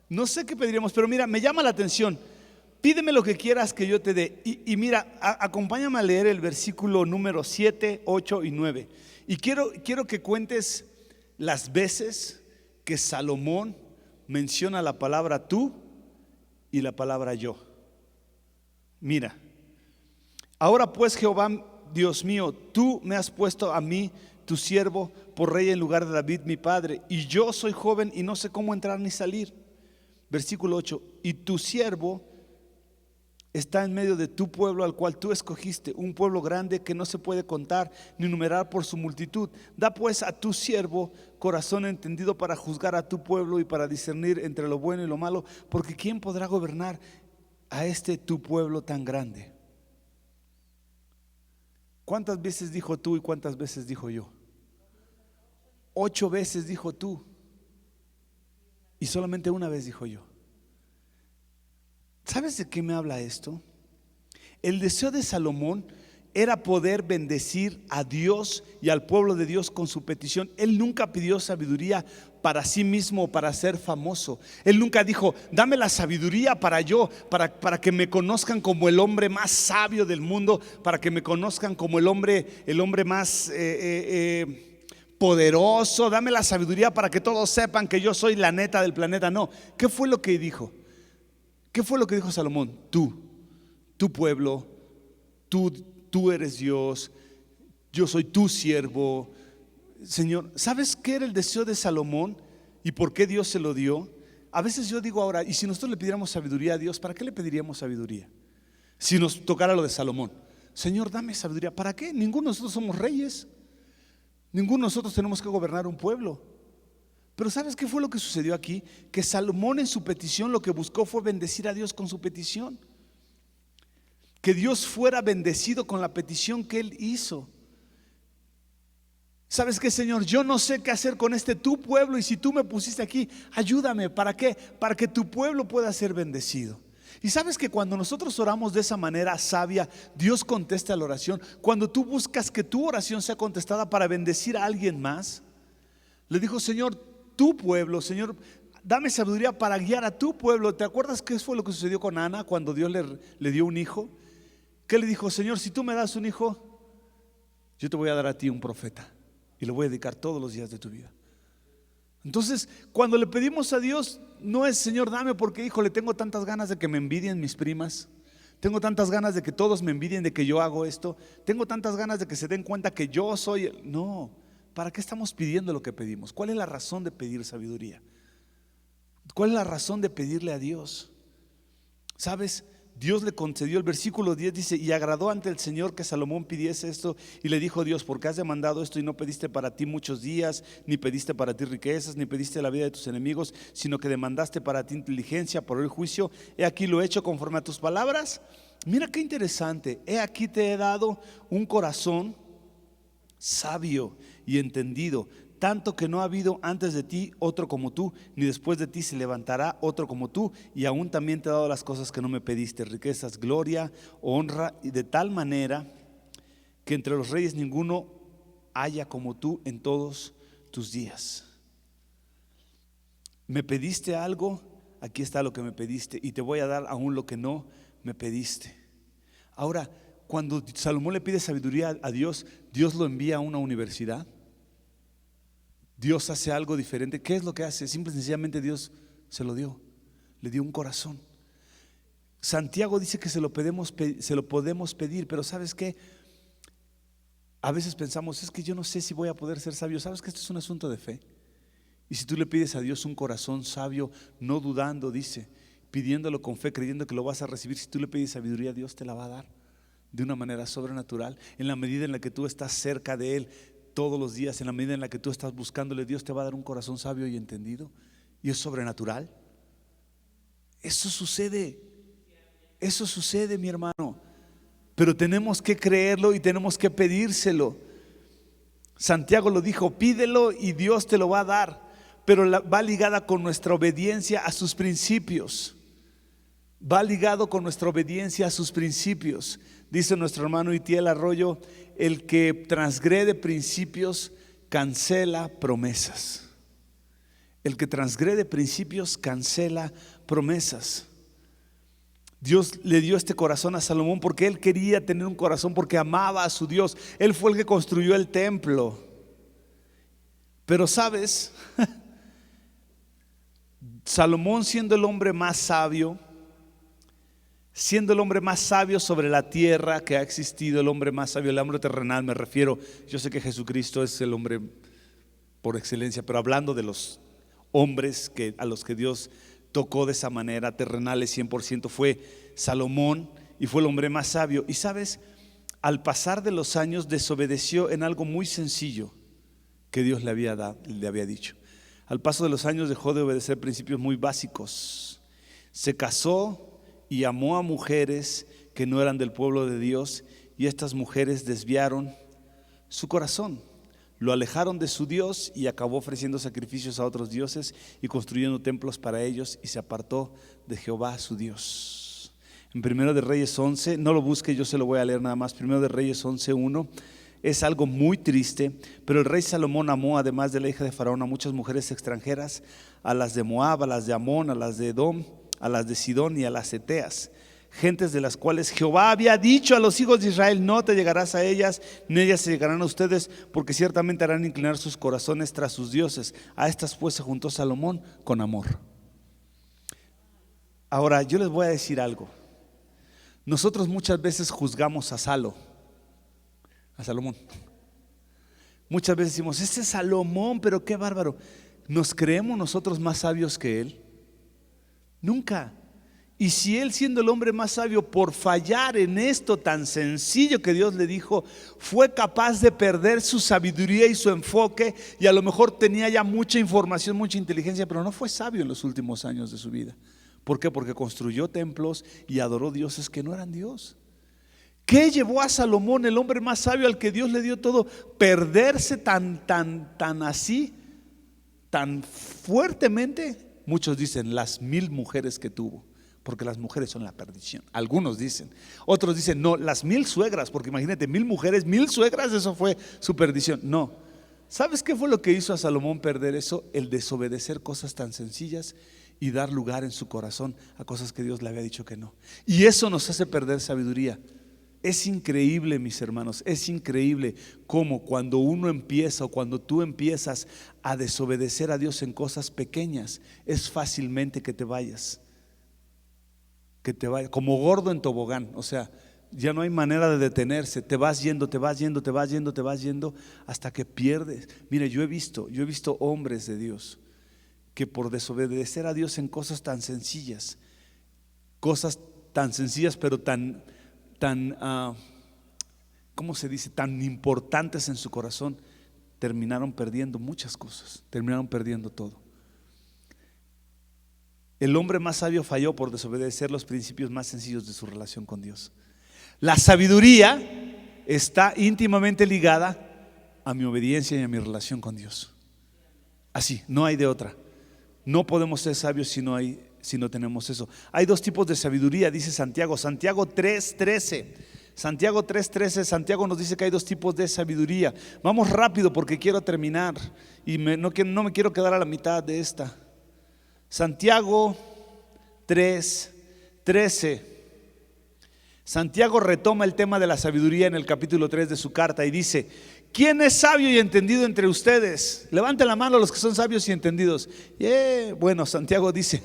No sé qué pediríamos, pero mira, me llama la atención. Pídeme lo que quieras que yo te dé. Y mira, acompáñame a leer el versículo número 7, 8 y 9. Y quiero que cuentes las veces que Salomón menciona la palabra tú y la palabra yo. Mira: ahora pues, Jehová Dios mío, tú me has puesto a mí, tu siervo, por rey en lugar de David mi padre, y yo soy joven y no sé cómo entrar ni salir. Versículo 8: y tu siervo está en medio de tu pueblo, al cual tú escogiste, un pueblo grande que no se puede contar ni numerar por su multitud. Da pues a tu siervo corazón entendido para juzgar a tu pueblo y para discernir entre lo bueno y lo malo, porque ¿quién podrá gobernar a este tu pueblo tan grande? ¿Cuántas veces dijo tú y cuántas veces dijo yo? 8 veces dijo tú y solamente una vez dijo yo. ¿Sabes de qué me habla esto? El deseo de Salomón era poder bendecir a Dios y al pueblo de Dios con su petición. Él nunca pidió sabiduría para sí mismo o para ser famoso. Él nunca dijo: dame la sabiduría para para que me conozcan como el hombre más sabio del mundo, para que me conozcan como el hombre más poderoso. Dame la sabiduría para que todos sepan que yo soy la neta del planeta. No. ¿Qué fue lo que dijo? ¿Qué fue lo que dijo Salomón? Tu pueblo, tú eres Dios, yo soy tu siervo, Señor, ¿sabes qué era el deseo de Salomón y por qué Dios se lo dio? A veces yo digo ahora, y si nosotros le pidiéramos sabiduría a Dios, ¿para qué le pediríamos sabiduría? Si nos tocara lo de Salomón, Señor, dame sabiduría. ¿Para qué? Ninguno de nosotros somos reyes, ninguno de nosotros tenemos que gobernar un pueblo. Pero ¿sabes qué fue lo que sucedió aquí? Que Salomón en su petición lo que buscó fue bendecir a Dios con su petición. Que Dios fuera bendecido con la petición que él hizo. ¿Sabes qué, Señor? Yo no sé qué hacer con este tu pueblo, y si tú me pusiste aquí, ayúdame. ¿Para qué? Para que tu pueblo pueda ser bendecido. Y sabes que cuando nosotros oramos de esa manera sabia, Dios contesta la oración. Cuando tú buscas que tu oración sea contestada para bendecir a alguien más, le dijo, Señor, tu pueblo, Señor, dame sabiduría para guiar a tu pueblo. ¿Te acuerdas qué fue lo que sucedió con Ana cuando Dios le dio un hijo? ¿Qué le dijo? Señor, si tú me das un hijo, yo te voy a dar a ti un profeta y lo voy a dedicar todos los días de tu vida. Entonces, cuando le pedimos a Dios, no es, Señor, dame porque, híjole, tengo tantas ganas de que me envidien mis primas, tengo tantas ganas de que todos me envidien de que yo hago esto, tengo tantas ganas de que se den cuenta que yo soy No, ¿para qué estamos pidiendo lo que pedimos? ¿Cuál es la razón de pedir sabiduría? ¿Cuál es la razón de pedirle a Dios? ¿Sabes? Dios le concedió, el versículo 10 dice, y agradó ante el Señor que Salomón pidiese esto, y le dijo Dios, porque has demandado esto y no pediste para ti muchos días, ni pediste para ti riquezas, ni pediste la vida de tus enemigos, sino que demandaste para ti inteligencia, por el juicio, he aquí lo he hecho conforme a tus palabras. Mira qué interesante, he aquí te he dado un corazón sabio y entendido, tanto que no ha habido antes de ti otro como tú, ni después de ti se levantará otro como tú, y aún también te he dado las cosas que no me pediste, riquezas, gloria, honra, y de tal manera que entre los reyes ninguno haya como tú en todos tus días. Me pediste algo, aquí está lo que me pediste, y te voy a dar aún lo que no me pediste. Ahora, cuando Salomón le pide sabiduría a Dios, Dios lo envía a una universidad. Dios hace algo diferente. ¿Qué es lo que hace? Simple y sencillamente Dios se lo dio. Le dio un corazón. Santiago dice que se lo podemos pedir, pero ¿sabes qué? A veces pensamos, es que yo no sé si voy a poder ser sabio. ¿Sabes que esto es un asunto de fe? Y si tú le pides a Dios un corazón sabio, no dudando, dice, pidiéndolo con fe, creyendo que lo vas a recibir, si tú le pides sabiduría, Dios te la va a dar de una manera sobrenatural. En la medida en la que tú estás cerca de Él todos los días, en la medida en la que tú estás buscándole, Dios te va a dar un corazón sabio y entendido, y es sobrenatural. Eso sucede, mi hermano, pero tenemos que creerlo y tenemos que pedírselo. Santiago lo dijo, pídelo y Dios te lo va a dar, pero va ligada con nuestra obediencia a sus principios. Va ligado con nuestra obediencia a sus principios. Dice nuestro hermano Itiel Arroyo, el que transgrede principios cancela promesas. El que transgrede principios cancela promesas. Dios le dio este corazón a Salomón porque él quería tener un corazón, porque amaba a su Dios. Él fue el que construyó el templo. Pero sabes, Salomón, siendo el hombre más sabio, siendo el hombre más sabio sobre la tierra que ha existido, el hombre más sabio, el hombre terrenal me refiero, yo sé que Jesucristo es el hombre por excelencia, pero hablando de los hombres a los que Dios tocó de esa manera, terrenales 100%, fue Salomón, y fue el hombre más sabio. Y sabes, al pasar de los años desobedeció en algo muy sencillo que Dios le había dicho. Al paso de los años dejó de obedecer principios muy básicos, se casó y amó a mujeres que no eran del pueblo de Dios, y estas mujeres desviaron su corazón, lo alejaron de su Dios, y acabó ofreciendo sacrificios a otros dioses y construyendo templos para ellos, y se apartó de Jehová su Dios. En Primero de Reyes 11, no lo busque, yo se lo voy a leer nada más. Primero de Reyes 11:1. Es algo muy triste, pero el rey Salomón amó, además de la hija de Faraón, a muchas mujeres extranjeras, a las de Moab, a las de Amón, a las de Edom, a las de Sidón y a las eteas, gentes de las cuales Jehová había dicho a los hijos de Israel, no te llegarás a ellas, ni ellas se llegarán a ustedes, porque ciertamente harán inclinar sus corazones tras sus dioses. A estas pues se juntó Salomón con amor. Ahora yo les voy a decir algo. Nosotros muchas veces juzgamos a Salomón. Muchas veces decimos, este es Salomón, pero qué bárbaro. ¿Nos creemos nosotros más sabios que él? Nunca. Y si él, siendo el hombre más sabio, por fallar en esto tan sencillo que Dios le dijo, fue capaz de perder su sabiduría y su enfoque, y a lo mejor tenía ya mucha información, mucha inteligencia, pero no fue sabio en los últimos años de su vida. ¿Por qué? Porque construyó templos y adoró dioses que no eran Dios. ¿Qué llevó a Salomón, el hombre más sabio al que Dios le dio todo, perderse tan así, tan fuertemente? Muchos dicen las 1000 mujeres que tuvo, porque las mujeres son la perdición. Algunos dicen, otros dicen no, las 1000 suegras, porque imagínate, 1000 mujeres, 1000 suegras, eso fue su perdición. No, ¿sabes qué fue lo que hizo a Salomón perder eso? El desobedecer cosas tan sencillas y dar lugar en su corazón a cosas que Dios le había dicho que no. Y eso nos hace perder sabiduría. Es increíble, mis hermanos, es increíble cómo cuando uno empieza o cuando tú empiezas a desobedecer a Dios en cosas pequeñas, es fácilmente que te vayas como gordo en tobogán. O sea, ya no hay manera de detenerse, te vas yendo hasta que pierdes. Mire, yo he visto hombres de Dios que por desobedecer a Dios en cosas tan sencillas pero tan ¿cómo se dice? Tan importantes en su corazón, terminaron perdiendo muchas cosas, terminaron perdiendo todo. El hombre más sabio falló por desobedecer los principios más sencillos de su relación con Dios. La sabiduría está íntimamente ligada a mi obediencia y a mi relación con Dios. Así, no hay de otra. No podemos ser sabios si no tenemos eso. Hay dos tipos de sabiduría, dice Santiago. Santiago 3:13. Santiago nos dice que hay dos tipos de sabiduría. Vamos rápido porque quiero terminar y no me quiero quedar a la mitad de esta. Santiago 3:13. Santiago retoma el tema de la sabiduría en el capítulo 3 de su carta y dice: ¿quién es sabio y entendido entre ustedes? Levanten la mano los que son sabios y entendidos. Bueno, Santiago dice: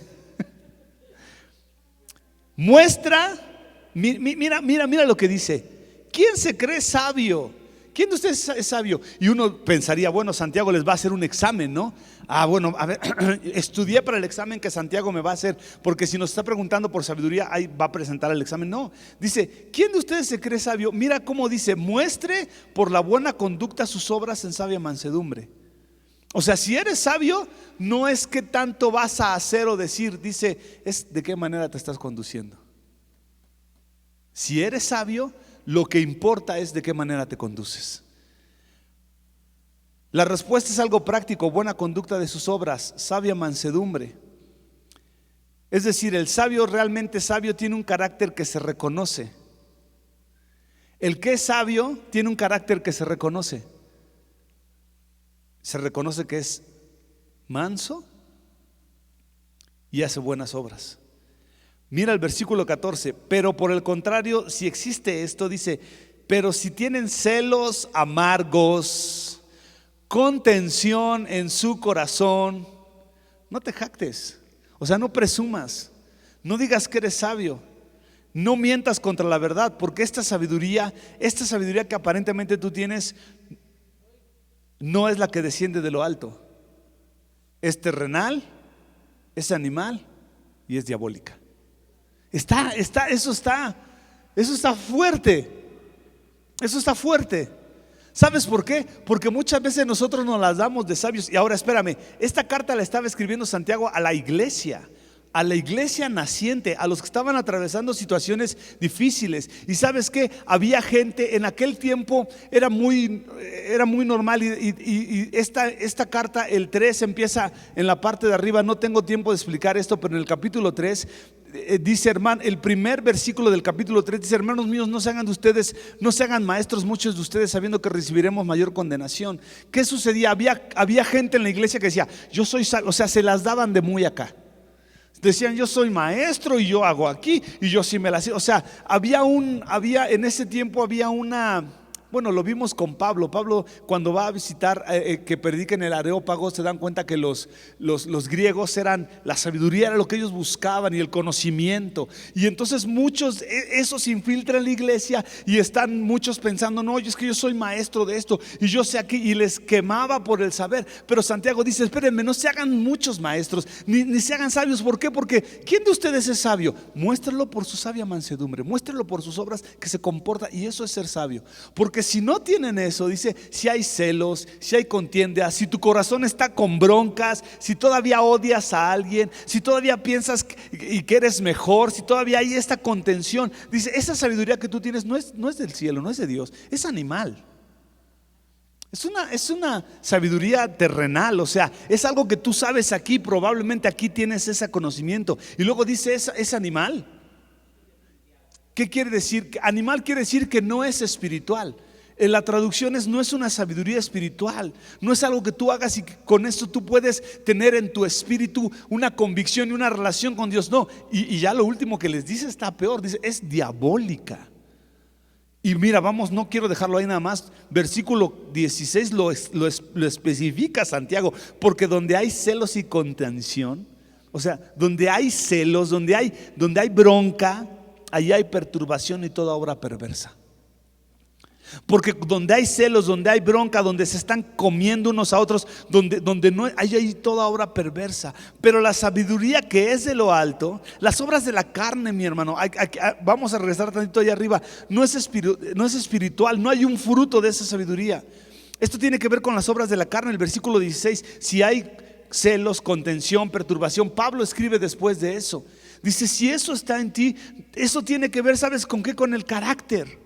muestra, mira lo que dice. ¿Quién se cree sabio? ¿Quién de ustedes es sabio? Y uno pensaría, bueno, Santiago les va a hacer un examen, ¿no? Bueno, a ver, estudié para el examen que Santiago me va a hacer, porque si nos está preguntando por sabiduría, ahí va a presentar el examen. No, dice, ¿quién de ustedes se cree sabio? Mira cómo dice: muestre por la buena conducta sus obras en sabia mansedumbre. O sea, si eres sabio, no es qué tanto vas a hacer o decir, dice, es de qué manera te estás conduciendo. Si eres sabio, lo que importa es de qué manera te conduces. La respuesta es algo práctico: buena conducta de sus obras, sabia mansedumbre. Es decir, el sabio, realmente sabio, tiene un carácter que se reconoce. El que es sabio tiene un carácter que se reconoce. Se reconoce que es manso y hace buenas obras. Mira el versículo 14. Pero por el contrario, si existe esto, dice: pero si tienen celos amargos, contención en su corazón, no te jactes. O sea, no presumas, no digas que eres sabio, no mientas contra la verdad, porque esta sabiduría que aparentemente tú tienes, no es la que desciende de lo alto. Es terrenal, es animal y es diabólica. Eso está fuerte. Eso está fuerte. ¿Sabes por qué? Porque muchas veces nosotros nos las damos de sabios. Y ahora espérame, esta carta la estaba escribiendo Santiago a la iglesia naciente, a los que estaban atravesando situaciones difíciles. Y sabes qué, había gente en aquel tiempo, era muy normal. Y esta carta, el 3, empieza en la parte de arriba. No tengo tiempo de explicar esto, pero en el capítulo 3 dice, hermano, el primer versículo del capítulo 3 dice: hermanos míos, no se hagan maestros muchos de ustedes, sabiendo que recibiremos mayor condenación. ¿Qué sucedía? Había gente en la iglesia que decía: yo soy sabio. O sea, se las daban de muy acá. Decían: yo soy maestro y yo hago aquí y yo sí me la sé. O sea, en ese tiempo había una Bueno, lo vimos con Pablo. Pablo, cuando va a visitar, que predica en el Areópago, se dan cuenta que los griegos eran, la sabiduría era lo que ellos buscaban y el conocimiento. Y entonces muchos, eso se infiltra en la iglesia y están muchos pensando, no, es que yo soy maestro de esto y yo sé aquí, y les quemaba por el saber. Pero Santiago dice, espérenme, no se hagan muchos maestros, ni se hagan sabios. ¿Por qué? Porque ¿quién de ustedes es sabio? Muéstrenlo por su sabia mansedumbre, muéstrenlo por sus obras, que se comporta, y eso es ser sabio. Porque si no tienen eso, dice, si hay celos, si hay contienda, si tu corazón está con broncas, si todavía odias a alguien, si todavía piensas que eres mejor, si todavía hay esta contención, dice, esa sabiduría que tú tienes no es del cielo, no es de Dios, es animal. Es una sabiduría terrenal, o sea, es algo que tú sabes aquí, probablemente aquí tienes ese conocimiento. Y luego dice, es animal. ¿Qué quiere decir? Animal quiere decir que no es espiritual. En la traducción no es una sabiduría espiritual, no es algo que tú hagas y que con esto tú puedes tener en tu espíritu una convicción y una relación con Dios. No, y ya lo último que les dice está peor, dice, es diabólica. Y mira, vamos, no quiero dejarlo ahí nada más. Versículo 16 lo especifica Santiago, porque donde hay celos y contención, o sea, donde hay celos, donde hay bronca, ahí hay perturbación y toda obra perversa. Porque donde hay celos, donde hay bronca, donde se están comiendo unos a otros, donde no hay toda obra perversa. Pero la sabiduría que es de lo alto, las obras de la carne, mi hermano, vamos a regresar tantito allá arriba, no es espiritual, no hay un fruto de esa sabiduría. Esto tiene que ver con las obras de la carne. El versículo 16, si hay celos, contención, perturbación, Pablo escribe después de eso. Dice, si eso está en ti, eso tiene que ver, ¿sabes con qué? Con el carácter.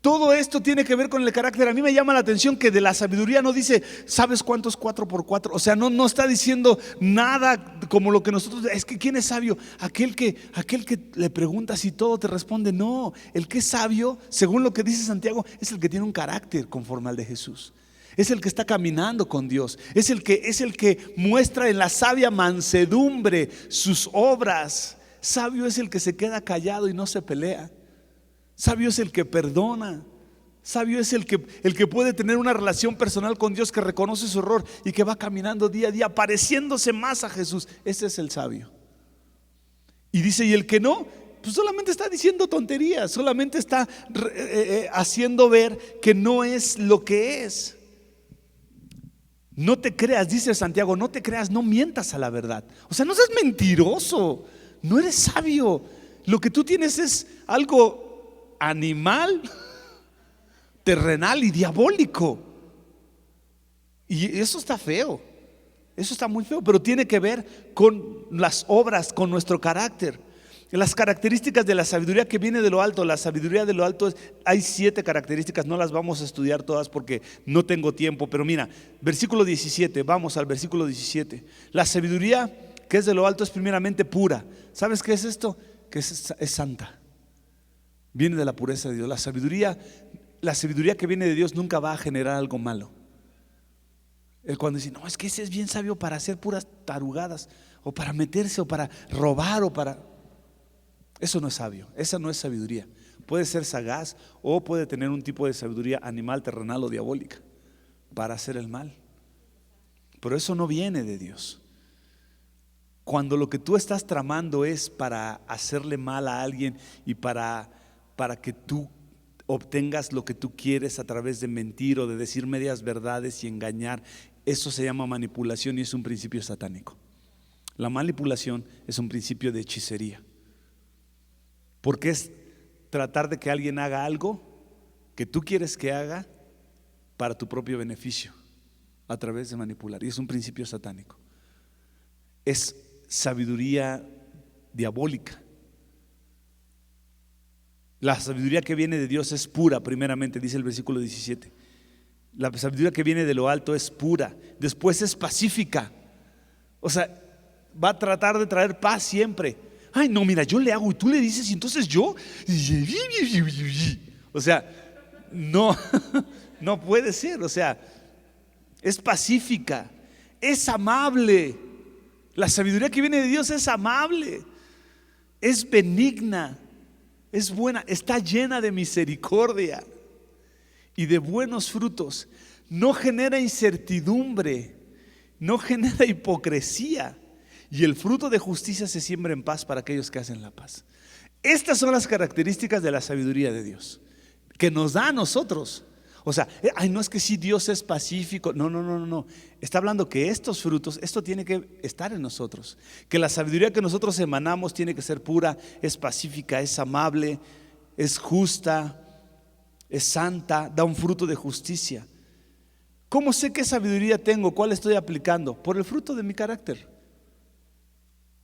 Todo esto tiene que ver con el carácter. A mí me llama la atención que de la sabiduría no dice, ¿sabes cuántos 4x4? O sea, no está diciendo nada como lo que nosotros, es que ¿quién es sabio? Aquel que le preguntas y todo te responde. No, el que es sabio, según lo que dice Santiago, es el que tiene un carácter conforme al de Jesús. Es el que está caminando con Dios. Es el que muestra en la sabia mansedumbre sus obras. Sabio es el que se queda callado y no se pelea. Sabio es el que perdona. Sabio es el que puede tener una relación personal con Dios, que reconoce su error y que va caminando día a día pareciéndose más a Jesús. Ese es el sabio. Y dice, y el que no, pues solamente está diciendo tonterías, solamente está haciendo ver que no es lo que es. No te creas, dice Santiago, no te creas, no mientas a la verdad. O sea, no seas mentiroso, no eres sabio. Lo que tú tienes es algo animal, terrenal y diabólico. Y eso está feo, eso está muy feo, pero tiene que ver con las obras, con nuestro carácter. Las características de la sabiduría que viene de lo alto. La sabiduría de lo alto hay 7 características, no las vamos a estudiar todas porque no tengo tiempo, pero mira, versículo 17, vamos al versículo 17. La sabiduría que es de lo alto es primeramente pura. ¿Sabes qué es esto? Que es santa. Viene de la pureza de Dios. La sabiduría que viene de Dios nunca va a generar algo malo. Él cuando dice, no, es que ese es bien sabio para hacer puras tarugadas, o para meterse, o para robar, o para... Eso no es sabio, esa no es sabiduría. Puede ser sagaz o puede tener un tipo de sabiduría animal, terrenal o diabólica para hacer el mal. Pero eso no viene de Dios. Cuando lo que tú estás tramando es para hacerle mal a alguien y para que tú obtengas lo que tú quieres a través de mentir o de decir medias verdades y engañar, eso se llama manipulación y es un principio satánico. La manipulación es un principio de hechicería, porque es tratar de que alguien haga algo que tú quieres que haga para tu propio beneficio a través de manipular, y es un principio satánico. Es sabiduría diabólica. La sabiduría que viene de Dios es pura, primeramente, dice el versículo 17. La sabiduría que viene de lo alto es pura. Después es pacífica. O sea, va a tratar de traer paz siempre. Ay, no, mira, yo le hago y tú le dices y entonces yo. O sea, no puede ser. O sea, es pacífica, es amable. La sabiduría que viene de Dios es amable, es benigna, es buena, está llena de misericordia. y de buenos frutos. No genera incertidumbre, no genera hipocresía. Y el fruto de justicia se siembra en paz para aquellos que hacen la paz. Estas son las características de la sabiduría de Dios, que nos da a nosotros. O sea, no es que si Dios es pacífico. No. Está hablando que estos frutos, esto tiene que estar en nosotros. Que la sabiduría que nosotros emanamos tiene que ser pura, es pacífica, es amable, es justa, es santa, da un fruto de justicia. ¿Cómo sé qué sabiduría tengo? ¿Cuál estoy aplicando? Por el fruto de mi carácter.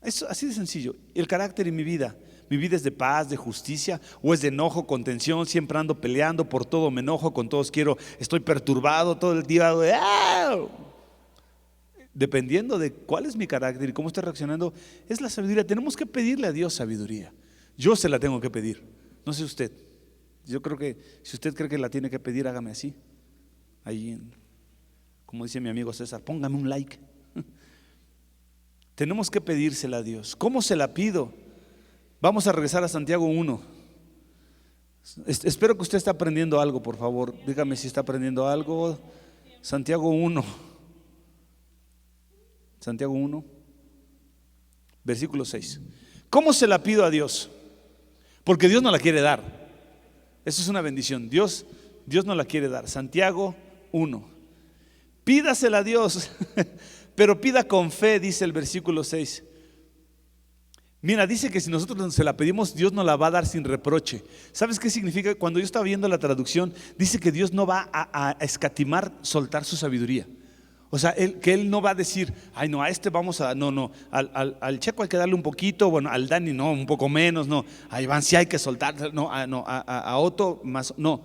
Eso, así de sencillo. El carácter y mi vida. Mi vida es de paz, de justicia, o es de enojo, contención. Siempre ando peleando, por todo me enojo, con todos estoy perturbado todo el día. Dependiendo de cuál es mi carácter y cómo estoy reaccionando, es la sabiduría. Tenemos que pedirle a Dios sabiduría. Yo se la tengo que pedir. No sé usted. Yo creo que si usted cree que la tiene que pedir, hágame así. Ahí, como dice mi amigo César, póngame un like. Tenemos que pedírsela a Dios. ¿Cómo se la pido? Vamos a regresar a Santiago 1. Espero que usted esté aprendiendo algo, por favor. Dígame si está aprendiendo algo. Santiago 1. Santiago 1, versículo 6. ¿Cómo se la pido a Dios? Porque Dios no la quiere dar. Eso es una bendición. Dios no la quiere dar. Santiago 1. Pídasela a Dios, pero pida con fe, dice el versículo 6. Mira, dice que si nosotros se la pedimos, Dios nos la va a dar sin reproche. ¿Sabes qué significa? Cuando yo estaba viendo la traducción, dice que Dios no va a escatimar soltar su sabiduría. O sea, que Él no va a decir, ay no, a este vamos a, no, al Checo hay que darle un poquito, bueno, al Dani no, un poco menos, no, a Iván sí hay que soltar, no, a Otto más, no.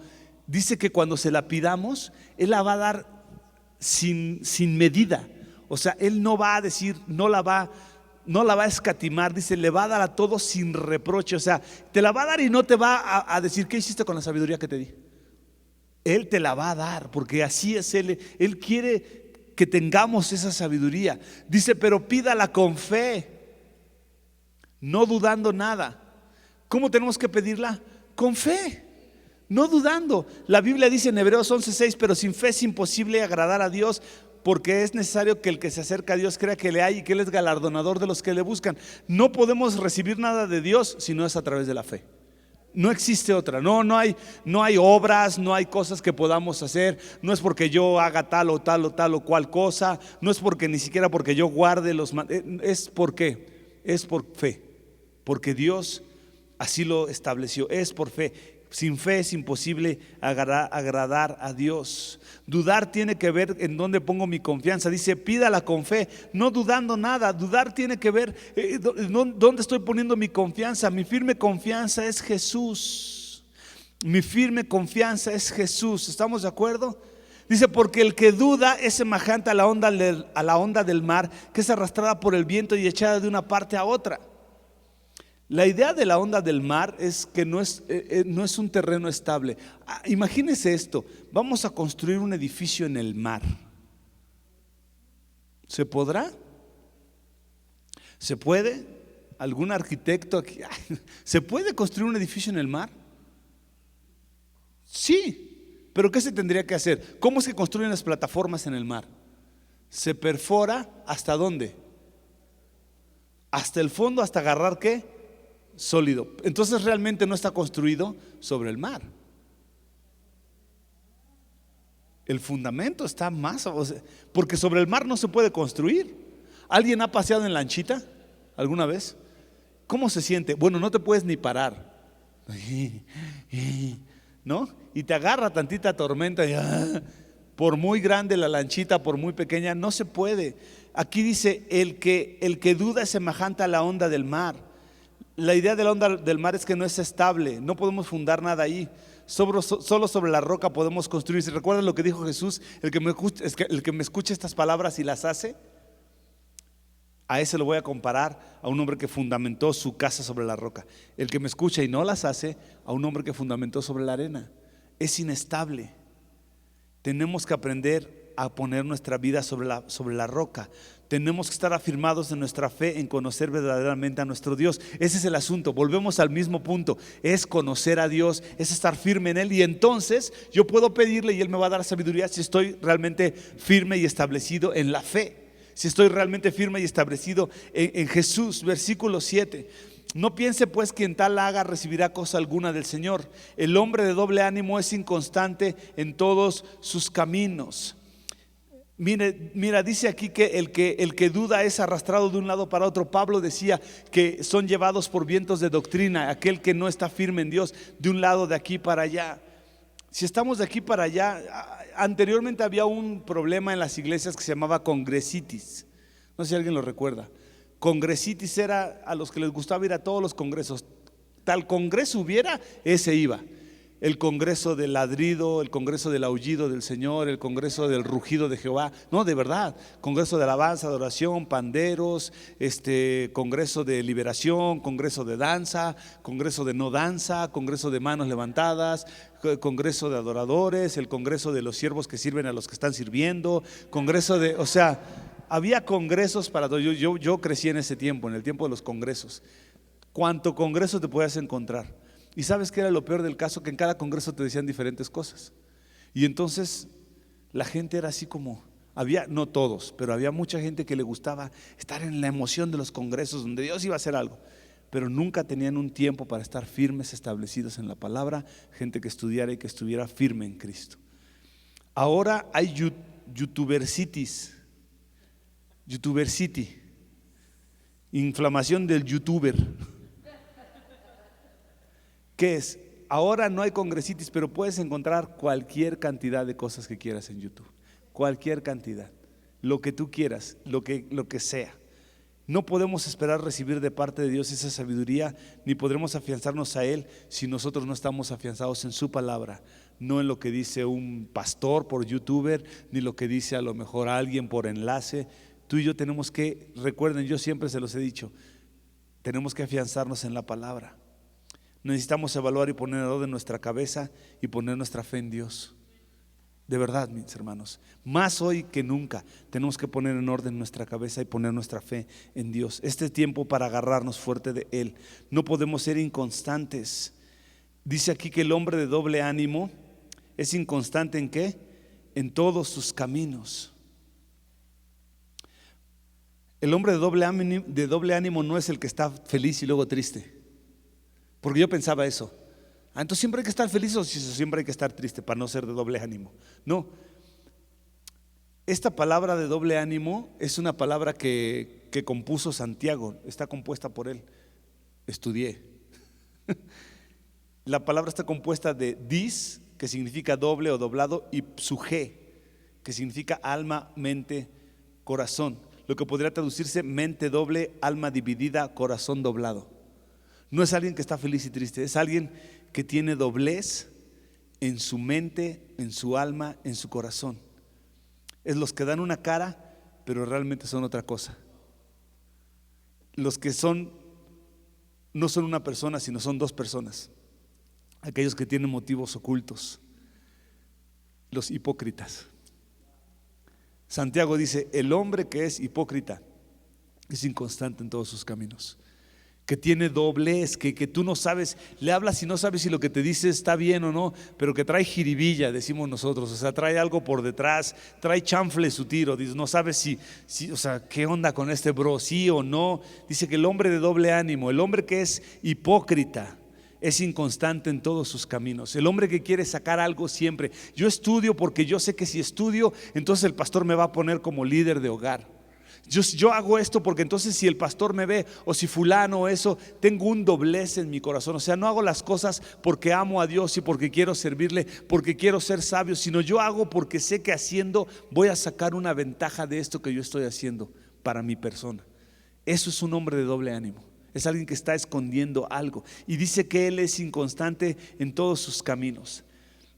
Dice que cuando se la pidamos, Él la va a dar sin medida. O sea, Él no va a decir, no la va a escatimar, dice, le va a dar a todos sin reproche. O sea, te la va a dar y no te va a decir, ¿qué hiciste con la sabiduría que te di? Él te la va a dar, porque así es Él. Él quiere que tengamos esa sabiduría. Dice, pero pídala con fe, no dudando nada. ¿Cómo tenemos que pedirla? Con fe, no dudando. La Biblia dice en Hebreos 11:6, pero sin fe es imposible agradar a Dios, porque es necesario que el que se acerca a Dios crea que le hay y que Él es galardonador de los que le buscan. No podemos recibir nada de Dios si no es a través de la fe. No existe otra. No hay obras, no hay cosas que podamos hacer. No es porque yo haga tal o cual cosa. No es porque ni siquiera porque yo guarde los es porque es por fe, porque Dios así lo estableció. Es por fe. Sin fe es imposible agradar a Dios. Dudar tiene que ver en dónde pongo mi confianza. Dice, pídala con fe, no dudando nada. Dudar tiene que ver dónde estoy poniendo mi confianza. Mi firme confianza es Jesús. Mi firme confianza es Jesús. ¿Estamos de acuerdo? Dice, porque el que duda es semejante a la onda del mar, que es arrastrada por el viento y echada de una parte a otra. La idea de la onda del mar es que no es un terreno estable. Imagínese esto, vamos a construir un edificio en el mar. ¿Se podrá? ¿Se puede? ¿Algún arquitecto aquí? ¿Se puede construir un edificio en el mar? Sí, pero ¿qué se tendría que hacer? ¿Cómo se construyen las plataformas en el mar? Se perfora, ¿hasta dónde? Hasta el fondo, hasta agarrar ¿qué? Sólido. Entonces realmente no está construido sobre el mar. El fundamento está más, porque sobre el mar no se puede construir. ¿Alguien ha paseado en lanchita alguna vez? ¿Cómo se siente? Bueno, no te puedes ni parar, ¿no? Y te agarra tantita tormenta y, por muy grande la lanchita, por muy pequeña, no se puede. Aquí dice, el que duda es semejante a la onda del mar. La idea de la onda del mar es que no es estable, no podemos fundar nada ahí. Solo sobre la roca podemos construir. ¿Se recuerdan lo que dijo Jesús? El que me escuche estas palabras y las hace, a ese lo voy a comparar a un hombre que fundamentó su casa sobre la roca. El que me escucha y no las hace, a un hombre que fundamentó sobre la arena. Es inestable. Tenemos que aprender a poner nuestra vida sobre la roca. Tenemos que estar afirmados en nuestra fe, en conocer verdaderamente a nuestro Dios. Ese es el asunto, volvemos al mismo punto, es conocer a Dios, es estar firme en Él, y entonces yo puedo pedirle y Él me va a dar sabiduría si estoy realmente firme y establecido en la fe, si estoy realmente firme y establecido en Jesús. Versículo 7: no piense pues que en tal haga recibirá cosa alguna del Señor. El hombre de doble ánimo es inconstante en todos sus caminos. Mira, dice aquí que el que duda es arrastrado de un lado para otro. Pablo decía que son llevados por vientos de doctrina, aquel que no está firme en Dios, de un lado de aquí para allá. Si estamos de aquí para allá, anteriormente había un problema en las iglesias que se llamaba congresitis. No sé si alguien lo recuerda. Congresitis era a los que les gustaba ir a todos los congresos. Tal congreso hubiera, ese iba. El congreso del ladrido, el congreso del aullido del Señor, el congreso del rugido de Jehová. No, de verdad, congreso de alabanza, de oración, panderos, congreso de liberación, congreso de danza, congreso de no danza, congreso de manos levantadas, congreso de adoradores, el congreso de los siervos que sirven a los que están sirviendo, congreso de, o sea, había congresos para todo. Yo crecí en ese tiempo, en el tiempo de los congresos. ¿Cuánto congreso te puedes encontrar? Y ¿sabes qué era lo peor del caso? Que en cada congreso te decían diferentes cosas. Y entonces la gente era así como, había, no todos, pero había mucha gente que le gustaba estar en la emoción de los congresos donde Dios iba a hacer algo, pero nunca tenían un tiempo para estar firmes, establecidos en la palabra, gente que estudiara y que estuviera firme en Cristo. Ahora hay youtubercitis, inflamación del youtuber. ¿Qué es? Ahora no hay congresitis, pero puedes encontrar cualquier cantidad de cosas que quieras en YouTube. Cualquier cantidad, lo que tú quieras, lo que sea. No podemos esperar recibir de parte de Dios esa sabiduría, ni podremos afianzarnos a Él si nosotros no estamos afianzados en su palabra, no en lo que dice un pastor por youtuber, ni lo que dice a lo mejor alguien por enlace. Tú y yo tenemos que, recuerden, yo siempre se los he dicho, tenemos que afianzarnos en la palabra. Necesitamos evaluar y poner en orden nuestra cabeza y poner nuestra fe en Dios. De verdad, mis hermanos, más hoy que nunca tenemos que poner en orden nuestra cabeza y poner nuestra fe en Dios. Este es tiempo para agarrarnos fuerte de Él. No podemos ser inconstantes. Dice aquí que el hombre de doble ánimo es inconstante ¿en qué? En todos sus caminos. El hombre de doble ánimo no es el que está feliz y luego triste. Porque yo pensaba eso. Entonces siempre hay que estar feliz o siempre hay que estar triste para no ser de doble ánimo. No. Esta palabra de doble ánimo es una palabra que compuso Santiago. Está compuesta por él. Estudié. La palabra está compuesta de dis, que significa doble o doblado, y psuje, que significa alma, mente, corazón. Lo que podría traducirse mente doble, alma dividida, corazón doblado. No es alguien que está feliz y triste, es alguien que tiene doblez en su mente, en su alma, en su corazón. Es los que dan una cara, pero realmente son otra cosa. Los que no son una persona, sino son dos personas. Aquellos que tienen motivos ocultos, los hipócritas. Santiago dice, el hombre que es hipócrita es inconstante en todos sus caminos. Que tiene doblez, que tú no sabes, le hablas y no sabes si lo que te dice está bien o no, pero que trae jiribilla, decimos nosotros, o sea, trae algo por detrás, trae chanfle su tiro, dice, no sabes si, o sea, qué onda con este bro, sí o no. Dice que el hombre de doble ánimo, el hombre que es hipócrita, es inconstante en todos sus caminos. El hombre que quiere sacar algo siempre, yo estudio porque yo sé que si estudio, entonces el pastor me va a poner como líder de hogar. Yo hago esto porque entonces si el pastor me ve o si fulano o eso, tengo un doblez en mi corazón. O sea, no hago las cosas porque amo a Dios y porque quiero servirle, porque quiero ser sabio, sino yo hago porque sé que haciendo voy a sacar una ventaja de esto que yo estoy haciendo para mi persona. Eso es un hombre de doble ánimo. Es alguien que está escondiendo algo y dice que él es inconstante en todos sus caminos.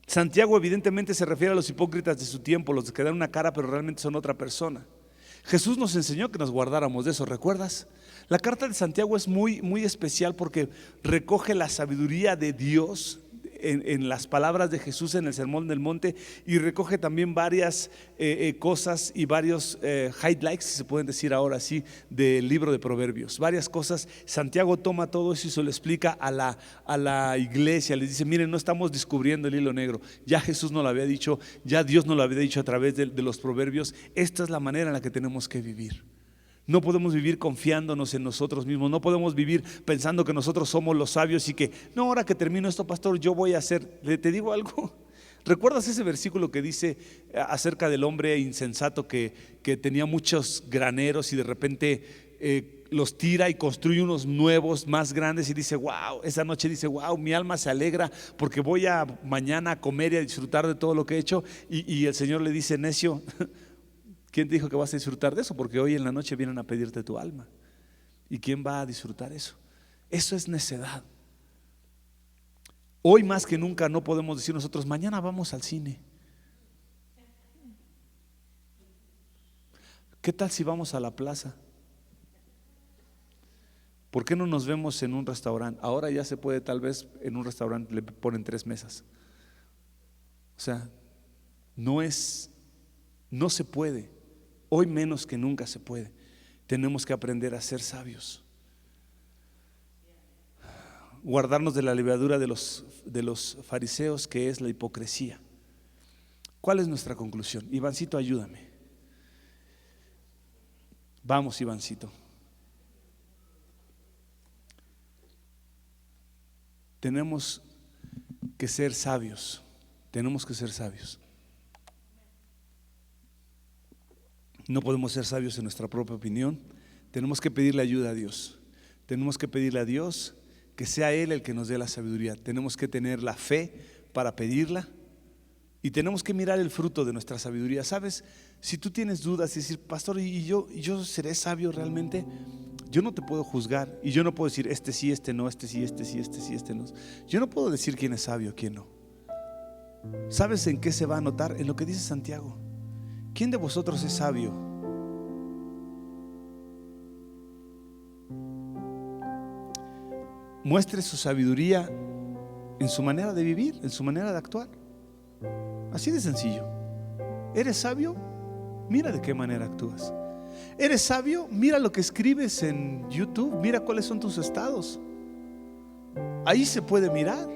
Santiago evidentemente se refiere a los hipócritas de su tiempo, los que dan una cara pero realmente son otra persona. Jesús nos enseñó que nos guardáramos de eso, ¿recuerdas? La carta de Santiago es muy, muy especial porque recoge la sabiduría de Dios en las palabras de Jesús en el Sermón del Monte, y recoge también varias cosas y varios highlights, si se pueden decir ahora así, del libro de Proverbios. Varias cosas. Santiago toma todo eso y se lo explica a la iglesia. Les dice: miren, no estamos descubriendo el hilo negro. Ya Jesús nos lo había dicho, ya Dios nos lo había dicho a través de los proverbios. Esta es la manera en la que tenemos que vivir. No podemos vivir confiándonos en nosotros mismos. No podemos vivir pensando que nosotros somos los sabios y que, no, ahora que termino esto, pastor, yo voy a hacer. Te digo algo. ¿Recuerdas ese versículo que dice acerca del hombre insensato que tenía muchos graneros y de repente los tira y construye unos nuevos más grandes, y dice: wow, esa noche dice: wow, mi alma se alegra porque voy a mañana a comer y a disfrutar de todo lo que he hecho? Y el Señor le dice: necio, ¿quién te dijo que vas a disfrutar de eso? Porque hoy en la noche vienen a pedirte tu alma. ¿Y quién va a disfrutar eso? Eso es necedad. Hoy más que nunca no podemos decir nosotros: mañana vamos al cine. ¿Qué tal si vamos a la plaza? ¿Por qué no nos vemos en un restaurante? Ahora ya se puede, tal vez en un restaurante le ponen 3 mesas. O sea, no se puede. Hoy menos que nunca se puede. Tenemos que aprender a ser sabios. Guardarnos de la levadura de los fariseos, que es la hipocresía. ¿Cuál es nuestra conclusión? Ivancito, ayúdame. Vamos, Ivancito. Tenemos que ser sabios. Tenemos que ser sabios. No podemos ser sabios en nuestra propia opinión. Tenemos que pedirle ayuda a Dios. Tenemos que pedirle a Dios que sea Él el que nos dé la sabiduría. Tenemos que tener la fe para pedirla, y tenemos que mirar el fruto de nuestra sabiduría. ¿Sabes? Si tú tienes dudas y decir: pastor, ¿y yo seré sabio realmente? Yo no te puedo juzgar, y yo no puedo decir: este sí, este no, este sí, este sí, este sí, este no. Yo no puedo decir quién es sabio, quién no. ¿Sabes en qué se va a notar? En lo que dice Santiago. ¿Quién de vosotros es sabio? Muestre su sabiduría en su manera de vivir, en su manera de actuar. Así de sencillo. ¿Eres sabio? Mira de qué manera actúas. ¿Eres sabio? Mira lo que escribes en YouTube. Mira cuáles son tus estados. Ahí se puede mirar.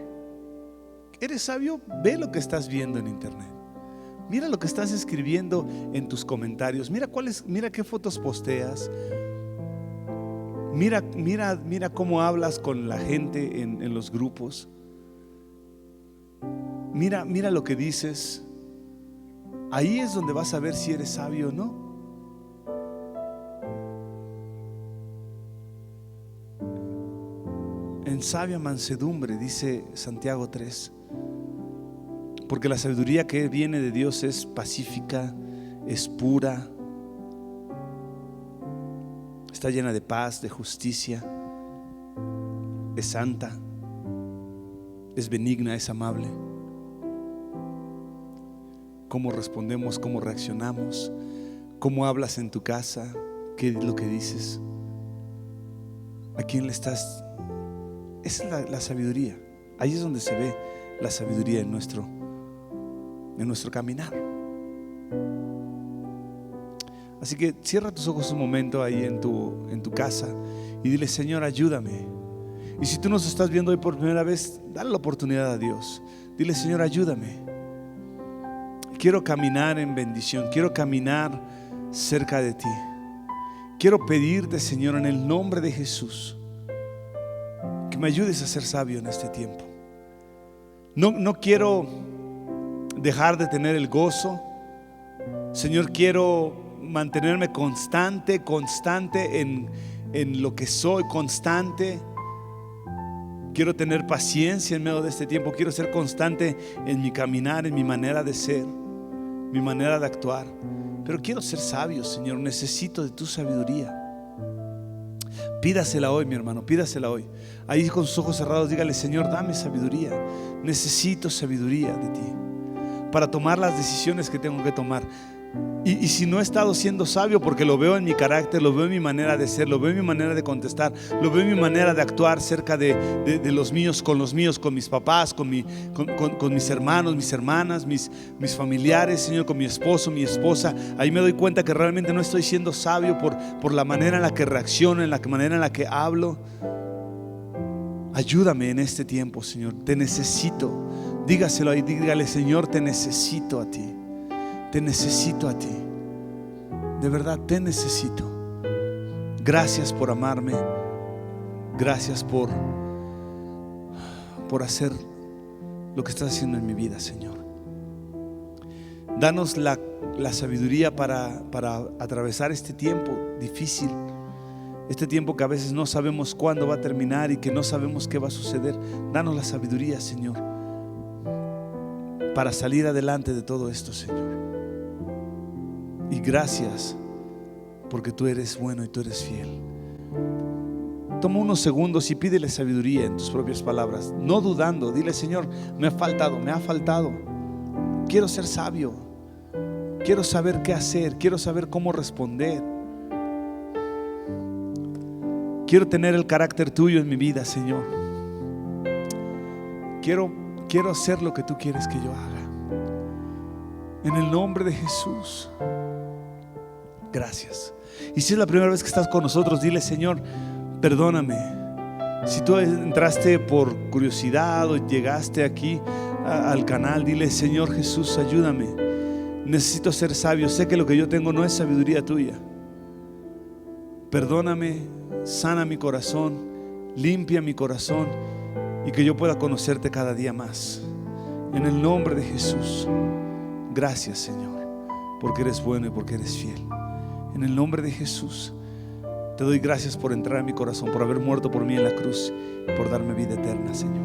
¿Eres sabio? Ve lo que estás viendo en internet. Mira lo que estás escribiendo en tus comentarios. Mira qué fotos posteas. Mira cómo hablas con la gente en los grupos. Mira lo que dices. Ahí es donde vas a ver si eres sabio o no. En sabia mansedumbre, dice Santiago 3. Porque la sabiduría que viene de Dios es pacífica, es pura, está llena de paz, de justicia, es santa, es benigna, es amable. Cómo respondemos, cómo reaccionamos, cómo hablas en tu casa, qué es lo que dices, a quién le estás. Esa es la sabiduría. Ahí es donde se ve la sabiduría en nuestro caminar. Así que cierra tus ojos un momento ahí en tu casa y dile: Señor, ayúdame. Y si tú nos estás viendo hoy por primera vez, dale la oportunidad a Dios. Dile: Señor, ayúdame. Quiero caminar en bendición, quiero caminar cerca de ti. Quiero pedirte, Señor, en el nombre de Jesús, que me ayudes a ser sabio en este tiempo. No quiero dejar de tener el gozo. Señor, quiero mantenerme constante en lo que soy, constante. Quiero tener paciencia en medio de este tiempo. Quiero ser constante en mi caminar, en mi manera de ser, mi manera de actuar. Pero quiero ser sabio, Señor. Necesito de tu sabiduría. Pídasela hoy, mi hermano, pídasela hoy. Ahí con sus ojos cerrados, dígale: Señor, dame sabiduría. Necesito sabiduría de ti para tomar las decisiones que tengo que tomar. Y si no he estado siendo sabio, porque lo veo en mi carácter, lo veo en mi manera de ser, lo veo en mi manera de contestar, lo veo en mi manera de actuar cerca de los míos, con mis papás, con mis hermanos, mis hermanas, mis familiares, Señor, con mi esposo, mi esposa. Ahí me doy cuenta que realmente no estoy siendo sabio por la manera en la que reacciono, en la manera en la que hablo. Ayúdame en este tiempo, Señor, te necesito. Dígaselo ahí, dígale: Señor, te necesito a ti. Te necesito a ti, de verdad te necesito. Gracias por amarme, gracias por hacer lo que estás haciendo en mi vida, Señor. Danos la sabiduría para atravesar este tiempo difícil, este tiempo que a veces no sabemos cuándo va a terminar y que no sabemos qué va a suceder. Danos la sabiduría, Señor, para salir adelante de todo esto, Señor. Y gracias porque tú eres bueno y tú eres fiel. Toma unos segundos y pídele sabiduría en tus propias palabras, no dudando. Dile: Señor, me ha faltado. Quiero ser sabio, quiero saber qué hacer, quiero saber cómo responder. Quiero tener el carácter tuyo en mi vida, Señor. Quiero hacer lo que tú quieres que yo haga. En el nombre de Jesús. Gracias. Y si es la primera vez que estás con nosotros, dile: Señor, perdóname. Si tú entraste por curiosidad o llegaste aquí al canal, dile: Señor Jesús, ayúdame. Necesito ser sabio. Sé que lo que yo tengo no es sabiduría tuya. Perdóname, sana mi corazón, limpia mi corazón, y que yo pueda conocerte cada día más. En el nombre de Jesús. Gracias, Señor, porque eres bueno y porque eres fiel. En el nombre de Jesús te doy gracias por entrar en mi corazón, por haber muerto por mí en la cruz, por darme vida eterna, Señor.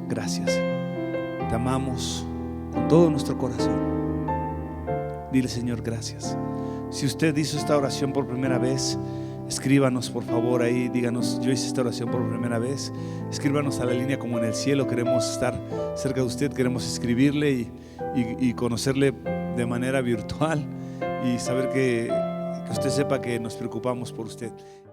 Gracias. Te amamos con todo nuestro corazón. Dile: Señor, gracias. Si usted hizo esta oración por primera vez, escríbanos por favor ahí, díganos: yo hice esta oración por primera vez. Escríbanos a la línea Como en el Cielo. Queremos estar cerca de usted, queremos escribirle y conocerle de manera virtual, y saber que usted sepa que nos preocupamos por usted.